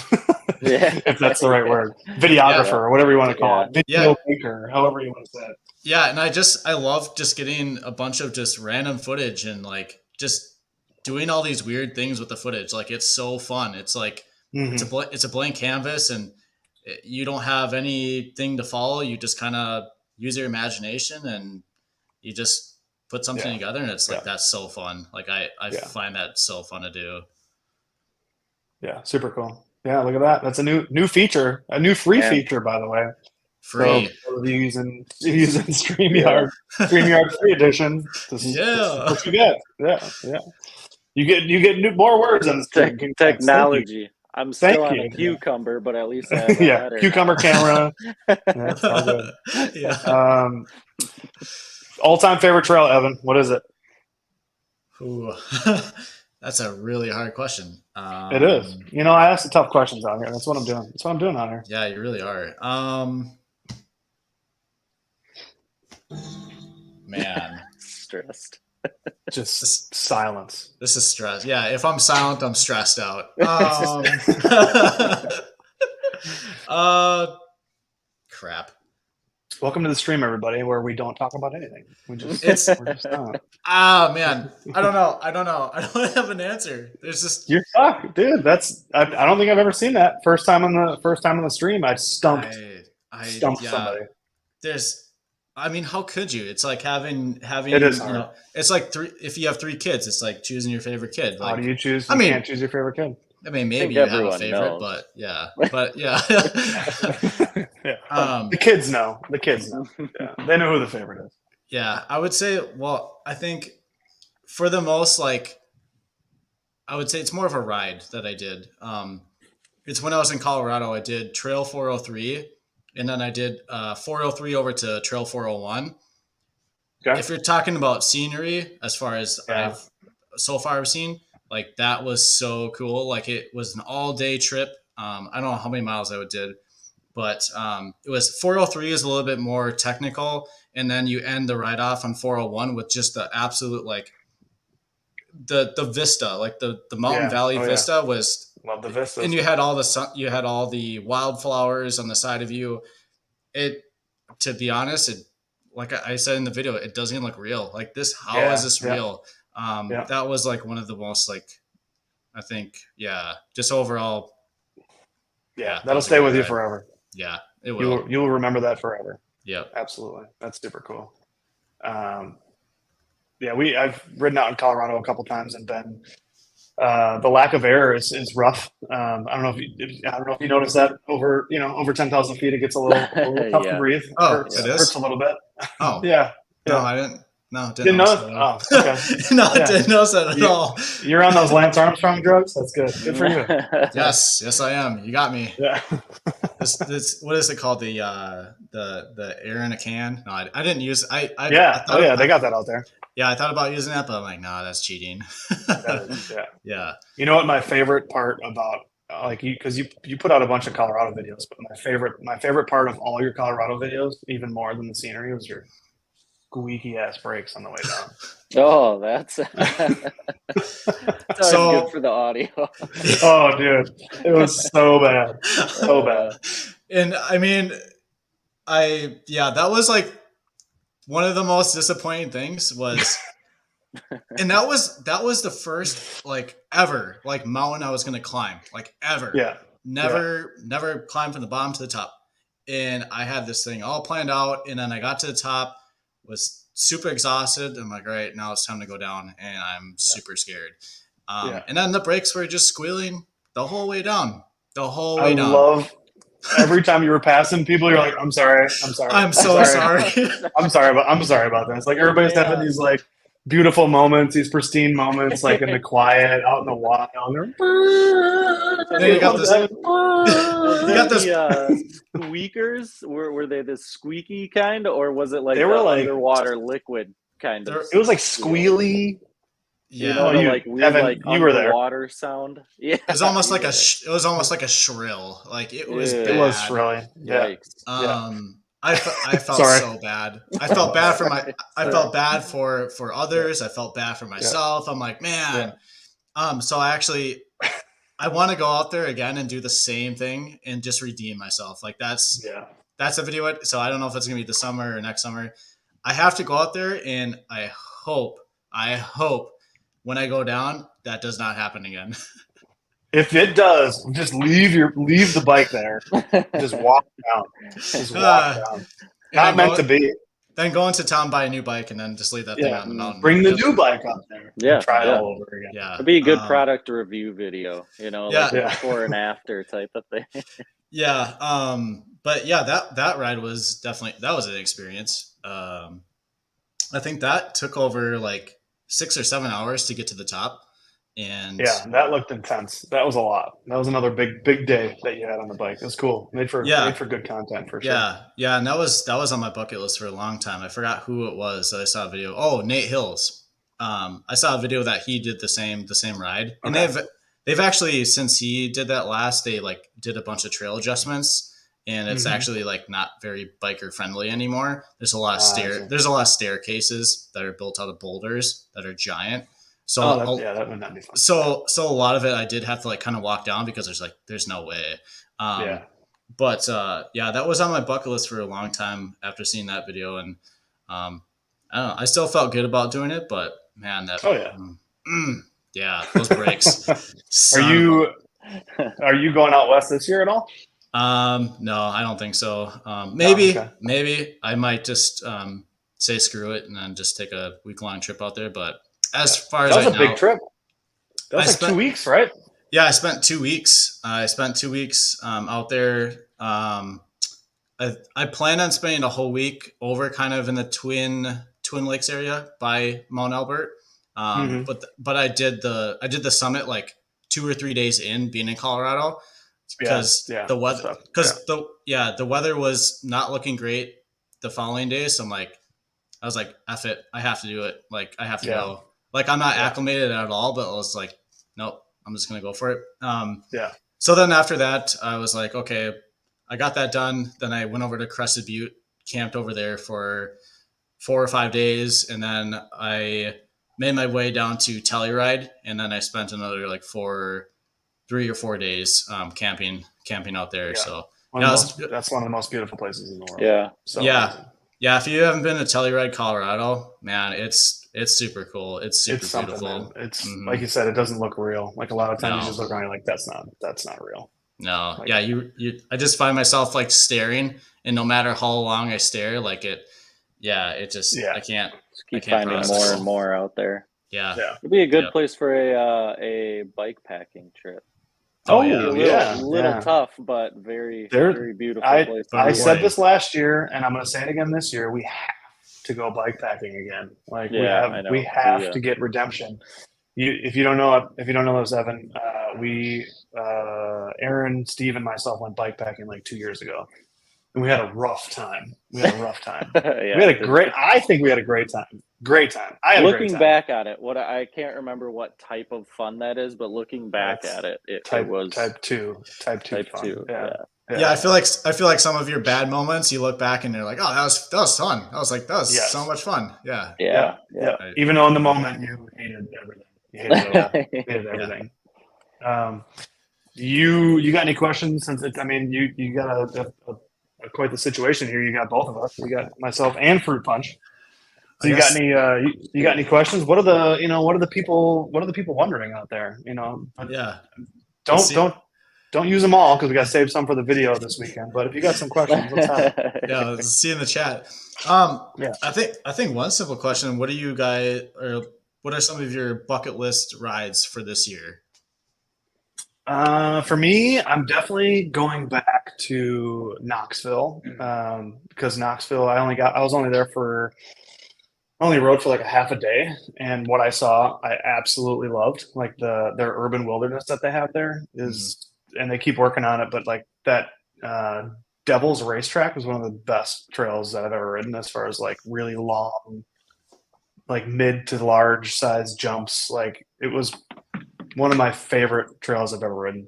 If that's the right word. Videographer or whatever you want to call it. Video maker, however you want to say it. Yeah, and I love just getting a bunch of just random footage and like just doing all these weird things with the footage. Like it's so fun. It's like it's a blank canvas, and you don't have anything to follow. You just kind of use your imagination, and you just put something together, and it's like that's so fun. Like I find that so fun to do. Yeah, super cool. Yeah, look at that. That's a new feature, a new free feature, by the way. Free. So using StreamYard, StreamYard free edition. This is what you get. Yeah. You get more words on the technology. I'm still on a cucumber, but at least I have cucumber camera. That's all good. Yeah. All-time favorite trail, Evan. What is it? Ooh. That's a really hard question. It is. I ask the tough questions out here. That's what I'm doing. That's what I'm doing out here. Yeah, you really are. Man. Stressed. Just silence. This is stress. Yeah, if I'm silent, I'm stressed out. Crap. Welcome to the stream, everybody, where we don't talk about anything. We're just man. I don't know. I don't have an answer. There's just you're stuck, dude. I don't think I've ever seen that. First time on the stream, I stumped somebody. How could you? It's like having it is hard. It's like if you have 3 kids, it's like choosing your favorite kid. Like, how do you choose? You can't choose your favorite kid. I mean, maybe you have a favorite, knows. But yeah. The kids know. Yeah. They know who the favorite is. Yeah, I would say. Well, I think for the most, like, I would say it's more of a ride that I did. It's when I was in Colorado. I did Trail 403, and then I did 403 over to Trail 401. Okay. If you're talking about scenery, as far as I've seen. Like that was so cool. Like it was an all-day trip. I don't know how many miles I did, but it was 403 is a little bit more technical, and then you end the ride off on 401 with just the absolute like the vista, like the mountain Yeah. valley Oh, yeah. vista was, Love the vistas. and you had all the wildflowers on the side of you. It, to be honest, it, like I said in the video, it doesn't even look real. Like this, how is this real? Yeah. That was like one of the most, like, I think, just overall. Yeah. that That'll was a stay great with you ride. forever. Yeah, it will. You will remember that forever. Yep. Absolutely. That's super cool. Yeah, I've ridden out in Colorado a couple times and been, the lack of air is rough. I don't know if you noticed that over 10,000 feet, it gets a little tough to Yeah. breathe. It Oh, hurts, it it is? hurts a little bit. Oh, Yeah. no, Yeah. I didn't. No, Didn't notice know? that at all. Oh, okay. No, I Yeah. didn't notice that at all. You're on those Lance Armstrong drugs? That's good. Good for you. Yes, I am. You got me. Yeah. This what is it called? The air in a can? No, I didn't use. I Yeah. thought, They got that out there. yeah, I thought about using that, but I'm like, nah, that's cheating. That is, yeah. Yeah. You know what my favorite part about, like, because you put out a bunch of Colorado videos, but my favorite part of all your Colorado videos, even more than the scenery, was your squeaky ass brakes on the way down. Oh, that's So- good for the audio. Oh, dude, it was so bad, so bad. And I mean, that was like one of the most disappointing things was, and that was the first like ever like mountain I was gonna climb, like ever. Yeah, Never climbed from the bottom to the top. And I had this thing all planned out, and then I got to the top, was super exhausted. I'm like, all right, now it's time to go down, and I'm super scared. And then the brakes were just squealing the whole way down. The whole way down. I love every time you were passing people. You're like, I'm sorry. I'm so sorry. I'm sorry about this. Like everybody's having these like beautiful moments, these pristine moments, like in the quiet, out in the wild. Then you got this. You got this. Squeakers? Were they the squeaky kind, or was it like They were the like underwater liquid kind of? It was like squealy. You Yeah. know, the, like weird, Evan, like you were there. underwater sound. Yeah, It was almost like a shrill. Like it was Yeah. bad. It was really. Yeah. Yikes. I felt Sorry. so bad. I felt bad for I felt bad for others. I felt bad for myself. I'm like, man. So I want to go out there again and do the same thing and just redeem myself. Like that's a video. So I don't know if it's gonna be this summer or next summer. I have to go out there, and I hope when I go down, that does not happen again. If it does, just leave the bike there. Just walk down. Just walk down. Not meant to be. Then go into town, buy a new bike, and then just leave that thing on the mountain. Bring the new bike up there. Yeah, And try it all over again. Yeah. It'd be a good product review video, like before and after type of thing. Yeah. But yeah, that ride was that was an experience. I think that took over like 6 or 7 hours to get to the top. And yeah, that looked intense. That was a lot. That was another big day that you had on the bike. It was cool. Made for good content for sure. Yeah, and that was on my bucket list for a long time. I forgot who it was that I saw a video. Oh, Nate Hills. I saw a video that he did the same ride, and they've actually, since he did that last, they like did a bunch of trail adjustments, and it's actually like not very biker friendly anymore. There's a lot of there's a lot of staircases that are built out of boulders that are giant. So that would not be fun. So a lot of it I did have to like kind of walk down because there's no way. But that was on my bucket list for a long time after seeing that video, and I don't know. I still felt good about doing it, but man, that those brakes. Are you going out west this year at all? No, I don't think so. Maybe I might just say screw it and then just take a week-long trip out there, but as far as that was a big trip. That was 2 weeks, right? Yeah, I spent 2 weeks. Out there. I plan on spending a whole week over kind of in the Twin Lakes area by Mount Albert. But I did the summit like 2 or 3 days in being in Colorado because the weather the weather was not looking great the following day. So I was like, F it, I have to do it. Like I have to go. Like I'm not acclimated at all, but I was like, nope, I'm just gonna go for it. So then after that, I was like, okay, I got that done. Then I went over to Crested Butte, camped over there for 4 or 5 days, and then I made my way down to Telluride, and then I spent another like 3 or 4 days camping out there. Yeah. So That's one of the most beautiful places in the world. Yeah. So yeah. amazing. Yeah, if you haven't been to Telluride, Colorado, man, it's super cool. It's super something, beautiful. man. It's like you said, it doesn't look real. Like a lot of times No. you just look around, you're like, that's not real. No, Like, yeah, I just find myself like staring, and no matter how long I stare, like it just, I can't keep finding more and more out there. Yeah. It'd be a good place for a bike packing trip. Oh, a little tough, but very beautiful place. I said this last year, and I'm going to say it again this year. We have to go bike packing again. Like we have to get redemption. If you don't know this, Evan, Aaron, Steve, and myself went bike packing like 2 years ago, and we had a rough time. We had I think we had a great time. Looking back at it, I can't remember what type of fun that is, but looking back at it, it was type two fun. Yeah, I feel like some of your bad moments, you look back and you're like, oh, that was fun. I was like, that was so much fun. Yeah. Even though in the moment you hated everything. You hated everything. You got any questions? Since you got quite the situation here. You got both of us. You got myself and Fruit Punch. So you got any questions? What are the people wondering out there? Don't use them all because we got to save some for the video this weekend. But if you got some questions, let's have it. Yeah, let's see in the chat. I think one simple question: what are some of your bucket list rides for this year? For me, I'm definitely going back to Knoxville because Knoxville, I only rode for like a half a day, and what I saw, I absolutely loved. Like their urban wilderness that they have there is, and they keep working on it. But like that Devil's Racetrack was one of the best trails that I've ever ridden, as far as like really long, like mid to large size jumps. Like it was one of my favorite trails I've ever ridden.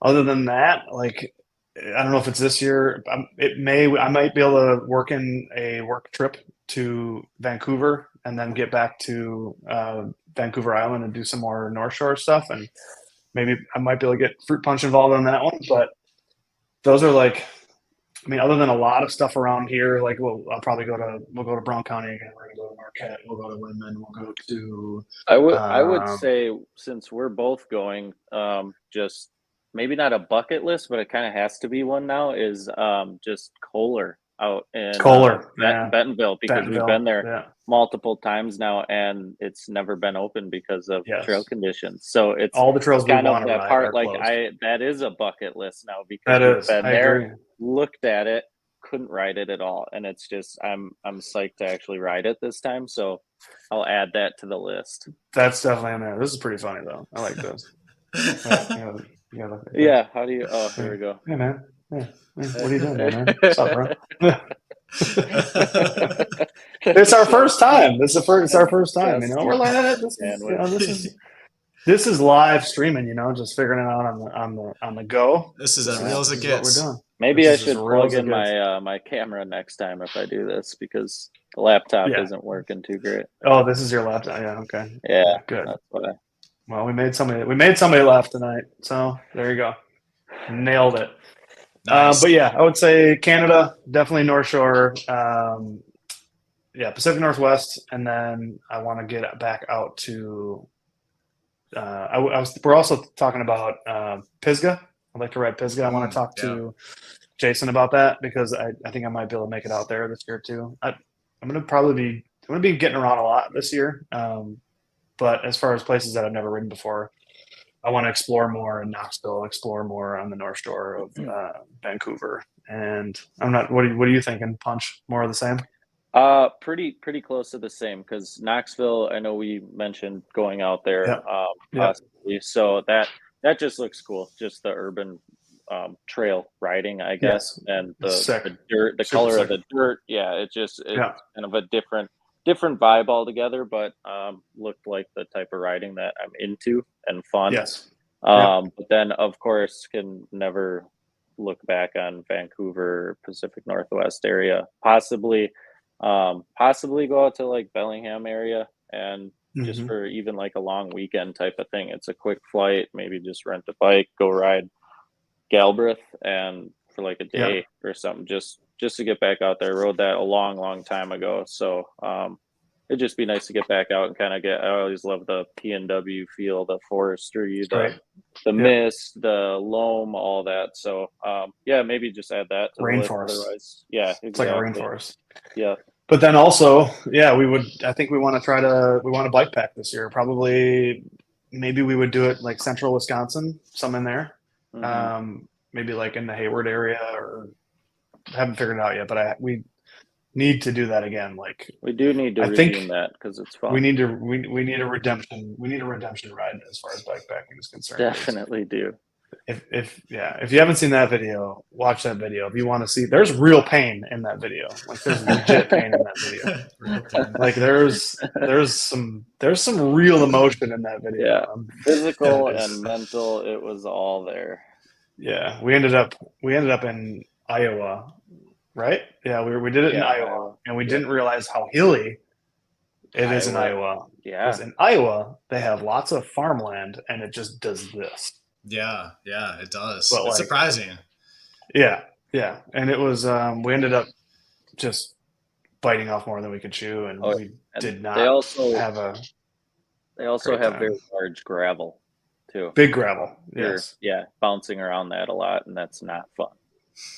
Other than that, like I don't know if it's this year. I might be able to work in a work trip to Vancouver and then get back to Vancouver Island and do some more North Shore stuff, and maybe I might be able to get Fruit Punch involved on that one. But those are like, other than a lot of stuff around here, like we'll go to Brown County again. We're gonna go to Marquette. We'll go to Lindman. We'll go to. I would say, since we're both going, just maybe not a bucket list, but it kind of has to be one now. Is just Kohler out in Bentonville, because we've been there multiple times now, and it's never been open because of trail conditions. So it's all the trails kind of that part. Like that is a bucket list now, because we've been there, looked at it, couldn't ride it at all, and it's just I'm psyched to actually ride it this time. So I'll add that to the list. That's definitely on there. This is pretty funny though. I like this. How do you? Oh, here we go. Hey man. Yeah. What are you doing, man? What's up, bro? It's our first time. It's our first time. We're like this is live streaming. Just figuring it out on the go. This is as real as it gets. What we're doing. Maybe I should plug in my camera next time if I do this, because the laptop isn't working too great. Oh, this is your laptop. Yeah. Okay. Yeah. Good. That's why. Well, we made somebody laugh tonight. So there you go. Nailed it. Nice. But yeah, I would say Canada, definitely North Shore. Pacific Northwest, and then I want to get back out to. We're also talking about Pisgah. I'd like to ride Pisgah. I want to talk to Jason about that, because I think I might be able to make it out there this year too. I'm gonna be getting around a lot this year. But as far as places that I've never ridden before, I want to explore more in Knoxville, explore more on the North Shore of Vancouver. And what are you thinking, Punch? More of the same? Pretty close to the same, because Knoxville, I know we mentioned going out there, possibly. So that just looks cool. Just the urban trail riding, I guess, and the dirt, the color of the dirt. Yeah, it's kind of a different vibe altogether, but looked like the type of riding that I'm into and fun. Yes. But then, of course, can never look back on Vancouver, Pacific Northwest area. Possibly go out to like Bellingham area, and just Mhm. for even like a long weekend type of thing. It's a quick flight, maybe just rent a bike, go ride Galbraith and for like a Yeah. day or something, just to get back out there. I rode that a long time ago. So it'd just be nice to get back out and kind of get, I always love the PNW feel, the forestry, It's great. the Yeah. mist, the loam, all that. So yeah, maybe just add that to the list. Rainforest. Otherwise, yeah, It's like a exactly. rainforest. Yeah. But then also, yeah, I think we want to bike pack this year. Probably, maybe we would do it like central Wisconsin, some in there. Mhm. Maybe like in the Hayward area, or haven't figured it out yet, but we need to do that again. Like, We do need to I resume think that because it's we fun. need to, we need a redemption. We need a redemption ride as far as bike packing is concerned. 'Cause Definitely do. if you haven't seen that video, watch that video. If you want to see, there's real pain in that video. Like, there's legit pain in that video. Real pain. Like, there's some real emotion in that video. Yeah. Physical It is- and mental, it was all there. yeah, we ended up in Iowa, right? Yeah, we did it in Yeah, Iowa, Iowa. and we Yeah. didn't realize how hilly it is in Iowa. Yeah. Because in Iowa, they have lots of farmland, and it just does this. Yeah, it does. But, It's like, surprising. Yeah, and it was. We ended up just biting off more than we could chew, and Oh, we and did not they also have a great have time. very large gravel too. Big gravel. You're, Yes, yeah, bouncing around that a lot, and that's not fun.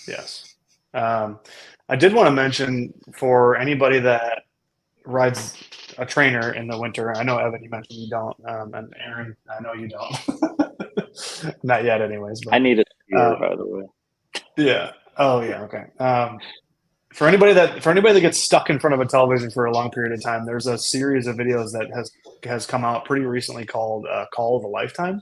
yes. I did want to mention, for anybody that rides a trainer in the winter. I know, Evan, you mentioned you don't, and Aaron, I know you don't. Not yet, anyways. But, I need a steer, by the way. yeah. Oh, yeah. Okay. For anybody that gets stuck in front of a television for a long period of time, there's a series of videos that has come out pretty recently called "Call of a Lifetime,"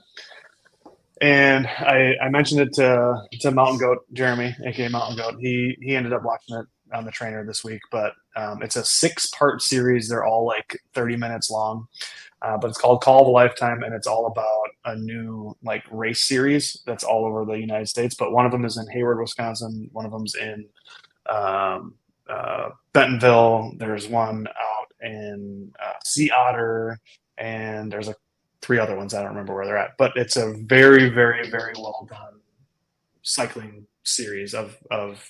and I mentioned it to Mountain Goat Jeremy, aka Mountain Goat. He ended up watching it on the trainer this week, but it's a 6-part series. They're all like 30 minutes long, but it's called "Call of a Lifetime," and it's all about a new like race series that's all over the United States. But one of them is in Hayward, Wisconsin. One of them's in Bentonville. There's one out in Sea Otter, and there's 3 other ones. I don't remember where they're at, but it's a very, very, very well done cycling series of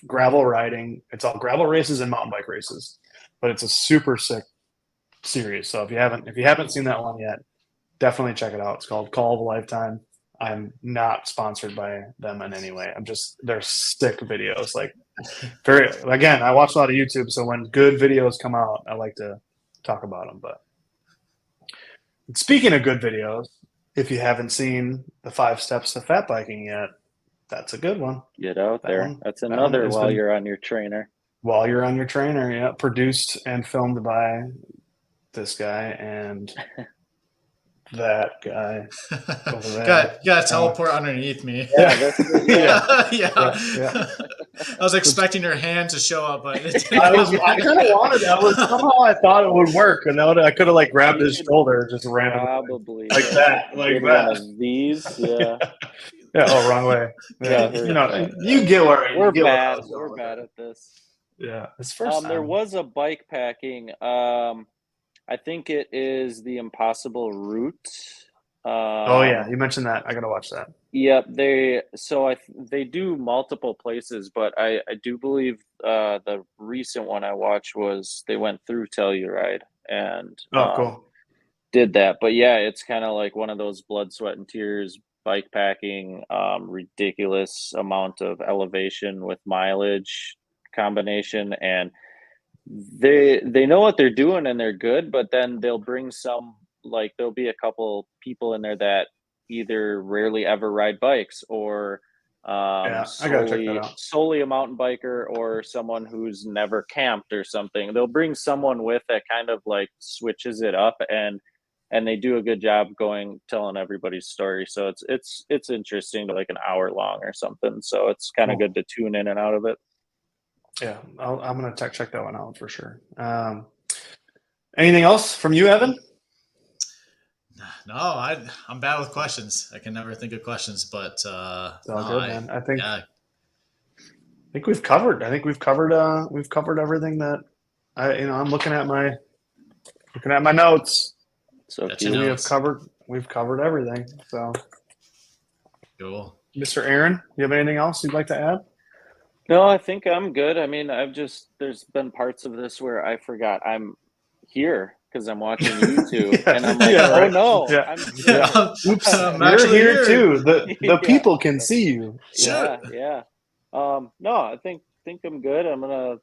gravel riding. It's all gravel races and mountain bike races, but it's a super sick series. So if you haven't seen that one yet, definitely check it out. It's called Call of a Lifetime. I'm not sponsored by them in any way. They're sick videos. Like, again, I watch a lot of YouTube, so when good videos come out, I like to talk about them. But speaking of good videos, if you haven't seen the 5 Steps to Fat Biking yet, that's a good one. Get out there. That's another while you're on your trainer. While you're on your trainer, yeah. Produced and filmed by this guy and that guy over there. You got to teleport underneath me. Yeah. Yeah. I was expecting your hand to show up, but I kind of wanted that. Somehow I thought it would work, and I could have like grabbed his shoulder and just randomly, Probably like that, like one that. of these. Yeah. Yeah. Oh, wrong way. Yeah. You get where we're get bad. where We're bad at this. Yeah. It's first time. There was a bike packing. I think it is the Impossible Route. Oh yeah, you mentioned that. I gotta watch that. Yep, they do multiple places, but I do believe the recent one I watched was they went through Telluride and Cool. did that. But yeah, it's kind of like one of those blood, sweat, and tears bike packing, ridiculous amount of elevation with mileage combination, and they know what they're doing and they're good, but then they'll bring some, like there'll be a couple people in there that either rarely ever ride bikes or I gotta check that out. solely a mountain biker or someone who's never camped or something. They'll bring someone with that kind of like switches it up, and they do a good job telling everybody's story. So it's interesting, to like an hour long or something. So it's kind of good to tune in and out of it. Yeah, I'm gonna check that one out for sure. Anything else from you, Evan? No, I'm bad with questions. I can never think of questions, but it's all good, man. I think we've covered. We've covered everything that I'm looking at my Looking at my notes. So Got your cute. notes. We've covered everything. So, Cool. Mr. Aaron, you have anything else you'd like to add? No, I think I'm good. I mean, there's been parts of this where I forgot I'm here because I'm watching YouTube, and I'm like, Yeah, right. oh no, Yeah. I'm Yeah. Oops, I'm you're actually here here. too. The Yeah. people can see you. Yeah, yeah. No, I think I'm good. I'm gonna, of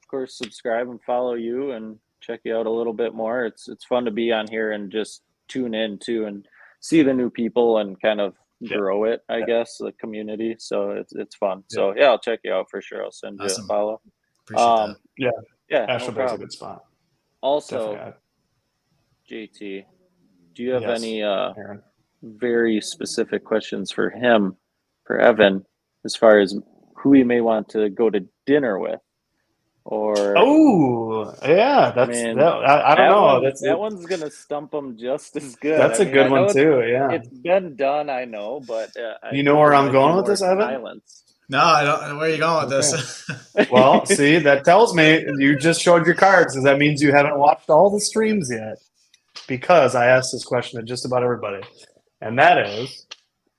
course, subscribe and follow you and check you out a little bit more. It's fun to be on here and just tune in too and see the new people and kind of grow it, I guess, the community. So it's fun. So yeah, I'll check you out for sure. I'll send you a Awesome. follow. Appreciate that. Yeah, Asheville no Bay's a problem. good spot. Also, Definitely. JT, do you have Yes, any Aaron. very specific questions for Evan, as far as who he may want to go to dinner with? Or Oh, yeah, I mean, I don't know. That one's gonna stump him just as good. That's a good one too. Yeah. It's been done, I know, but You know where I'm going with more this, Evan? silence. No, I don't. Where are you going with this? Well, see, that tells me you just showed your cards, because that means you haven't watched all the streams yet. Because I asked this question to just about everybody, and that is,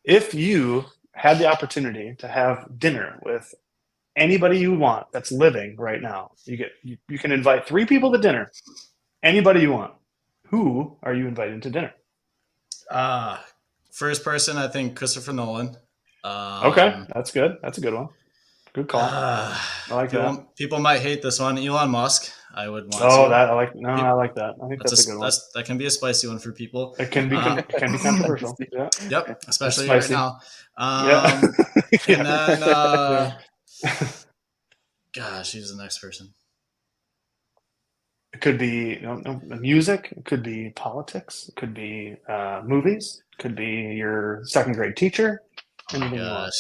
if you had the opportunity to have dinner with anybody you want that's living right now, you can invite 3 people to dinner, anybody you want. Who are you inviting to dinner? First person, I think Christopher Nolan. Okay, that's good. That's a good one. Good call. I like that. People might hate this one. Elon Musk. I would want. Oh, to. I like that. I think that's a good one. That can be a spicy one for people. It can be controversial. Yeah. Yep, especially right now. Yeah. And then, gosh, who's the next person? It could be music. It could be politics. It could be movies. It could be your second grade teacher. Anything you want.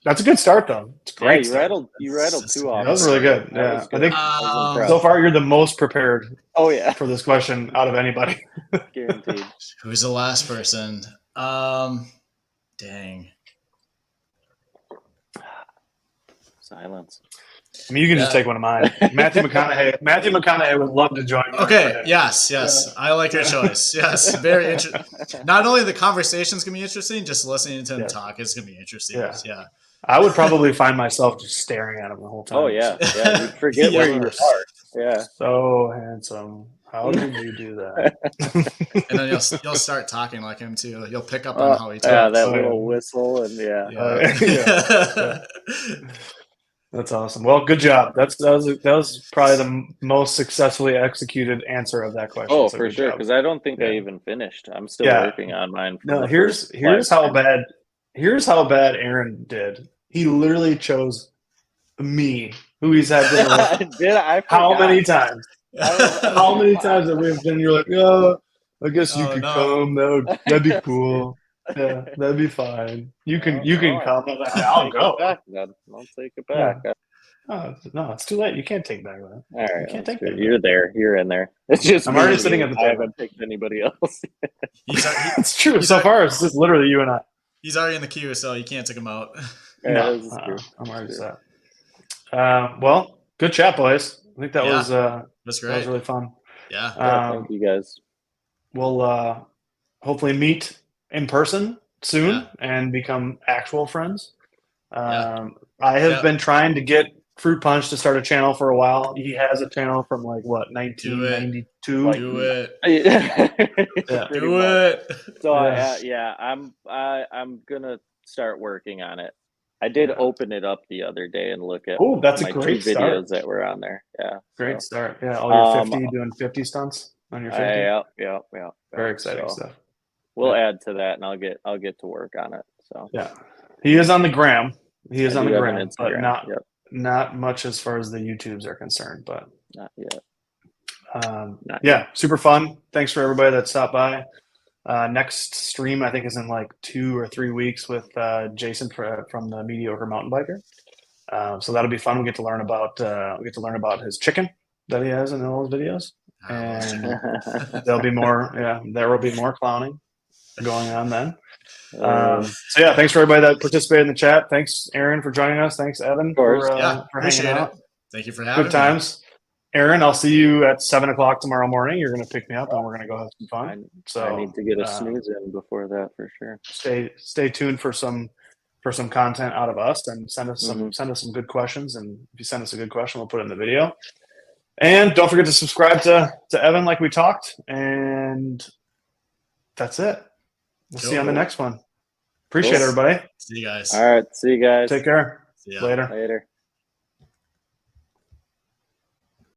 That's a good start, though. It's great. Yeah, you rattled 2 off. That was really good. Yeah, I think so far you're the most prepared. Oh yeah, for this question out of anybody. Guaranteed. Who's the last person? Dang. Silence. I mean, you can just take one of mine. Matthew McConaughey. Matthew McConaughey would love to join. Okay. Yes. Yeah. I like your choice. Yes. Very interesting. Not only the conversation's gonna be interesting, just listening to him talk is gonna be interesting. Yeah. I would probably find myself just staring at him the whole time. Oh yeah. Yeah. You forget where you are. Yeah. So handsome. How did you do that? And then you'll start talking like him too. You'll pick up on how he talks. Yeah, that little whistle and That's awesome. Well, good job. That was probably the most successfully executed answer of that question. Oh, so for sure. Because I don't think I even finished. I'm still working on mine. No, here's how bad. Here's how bad Aaron did. He literally chose me, who he's had dinner with. How many times? How many times have we have been? You're like, oh, I guess you could come. That'd be cool. Yeah, that'd be fine. You can come. I'll go. I'll take it back. Oh, no, it's too late. You can't take back that. All right, you can't take that. You're there. You're in there. It's just I'm already sitting at the table. I haven't picked anybody else. It's true. So far, it's just literally you and I. He's already in the queue, so you can't take him out. No, I'm already set. Well, good chat, boys. I think that was great. That was really fun. Yeah. Thank you guys. We'll hopefully meet in person soon and become actual friends. I have been trying to get Fruit Punch to start a channel for a while. He has a channel from 1992. Do it. Do it. So I'm gonna start working on it. I did open it up the other day and look at that's my a great 2 videos start. that were on there. Yeah. Great start. Yeah. All your 50 doing 50 stunts on your 50. Yeah. Very exciting stuff. We'll add to that and I'll get to work on it. So he is on the gram. He is on the gram, but not much as far as the YouTubes are concerned, but not yet. Not yet. Super fun. Thanks for everybody that stopped by. Next stream, I think, is in 2 or 3 weeks with Jason from the Mediocre Mountain Biker. So that'll be fun. We get to learn about his chicken that he has in all his videos, and there'll be more. Yeah, there will be more clowning going on then. So thanks for everybody that participated in the chat. Thanks, Aaron, for joining us. Thanks, Evan, for hanging out. Thank you for having me. Good times. Aaron, I'll see you at 7:00 tomorrow morning. You're going to pick me up, and we're going to go have some I, fun. So I need to get a snooze in before that for sure. Stay tuned for some content out of us, and send us Mm-hmm. some good questions. And if you send us a good question, we'll put it in the video. And don't forget to subscribe to Evan, like we talked. And that's it. We'll see you on the next one. Appreciate it, everybody. See you guys. All right. See you guys. Take care. See ya. Later. Later.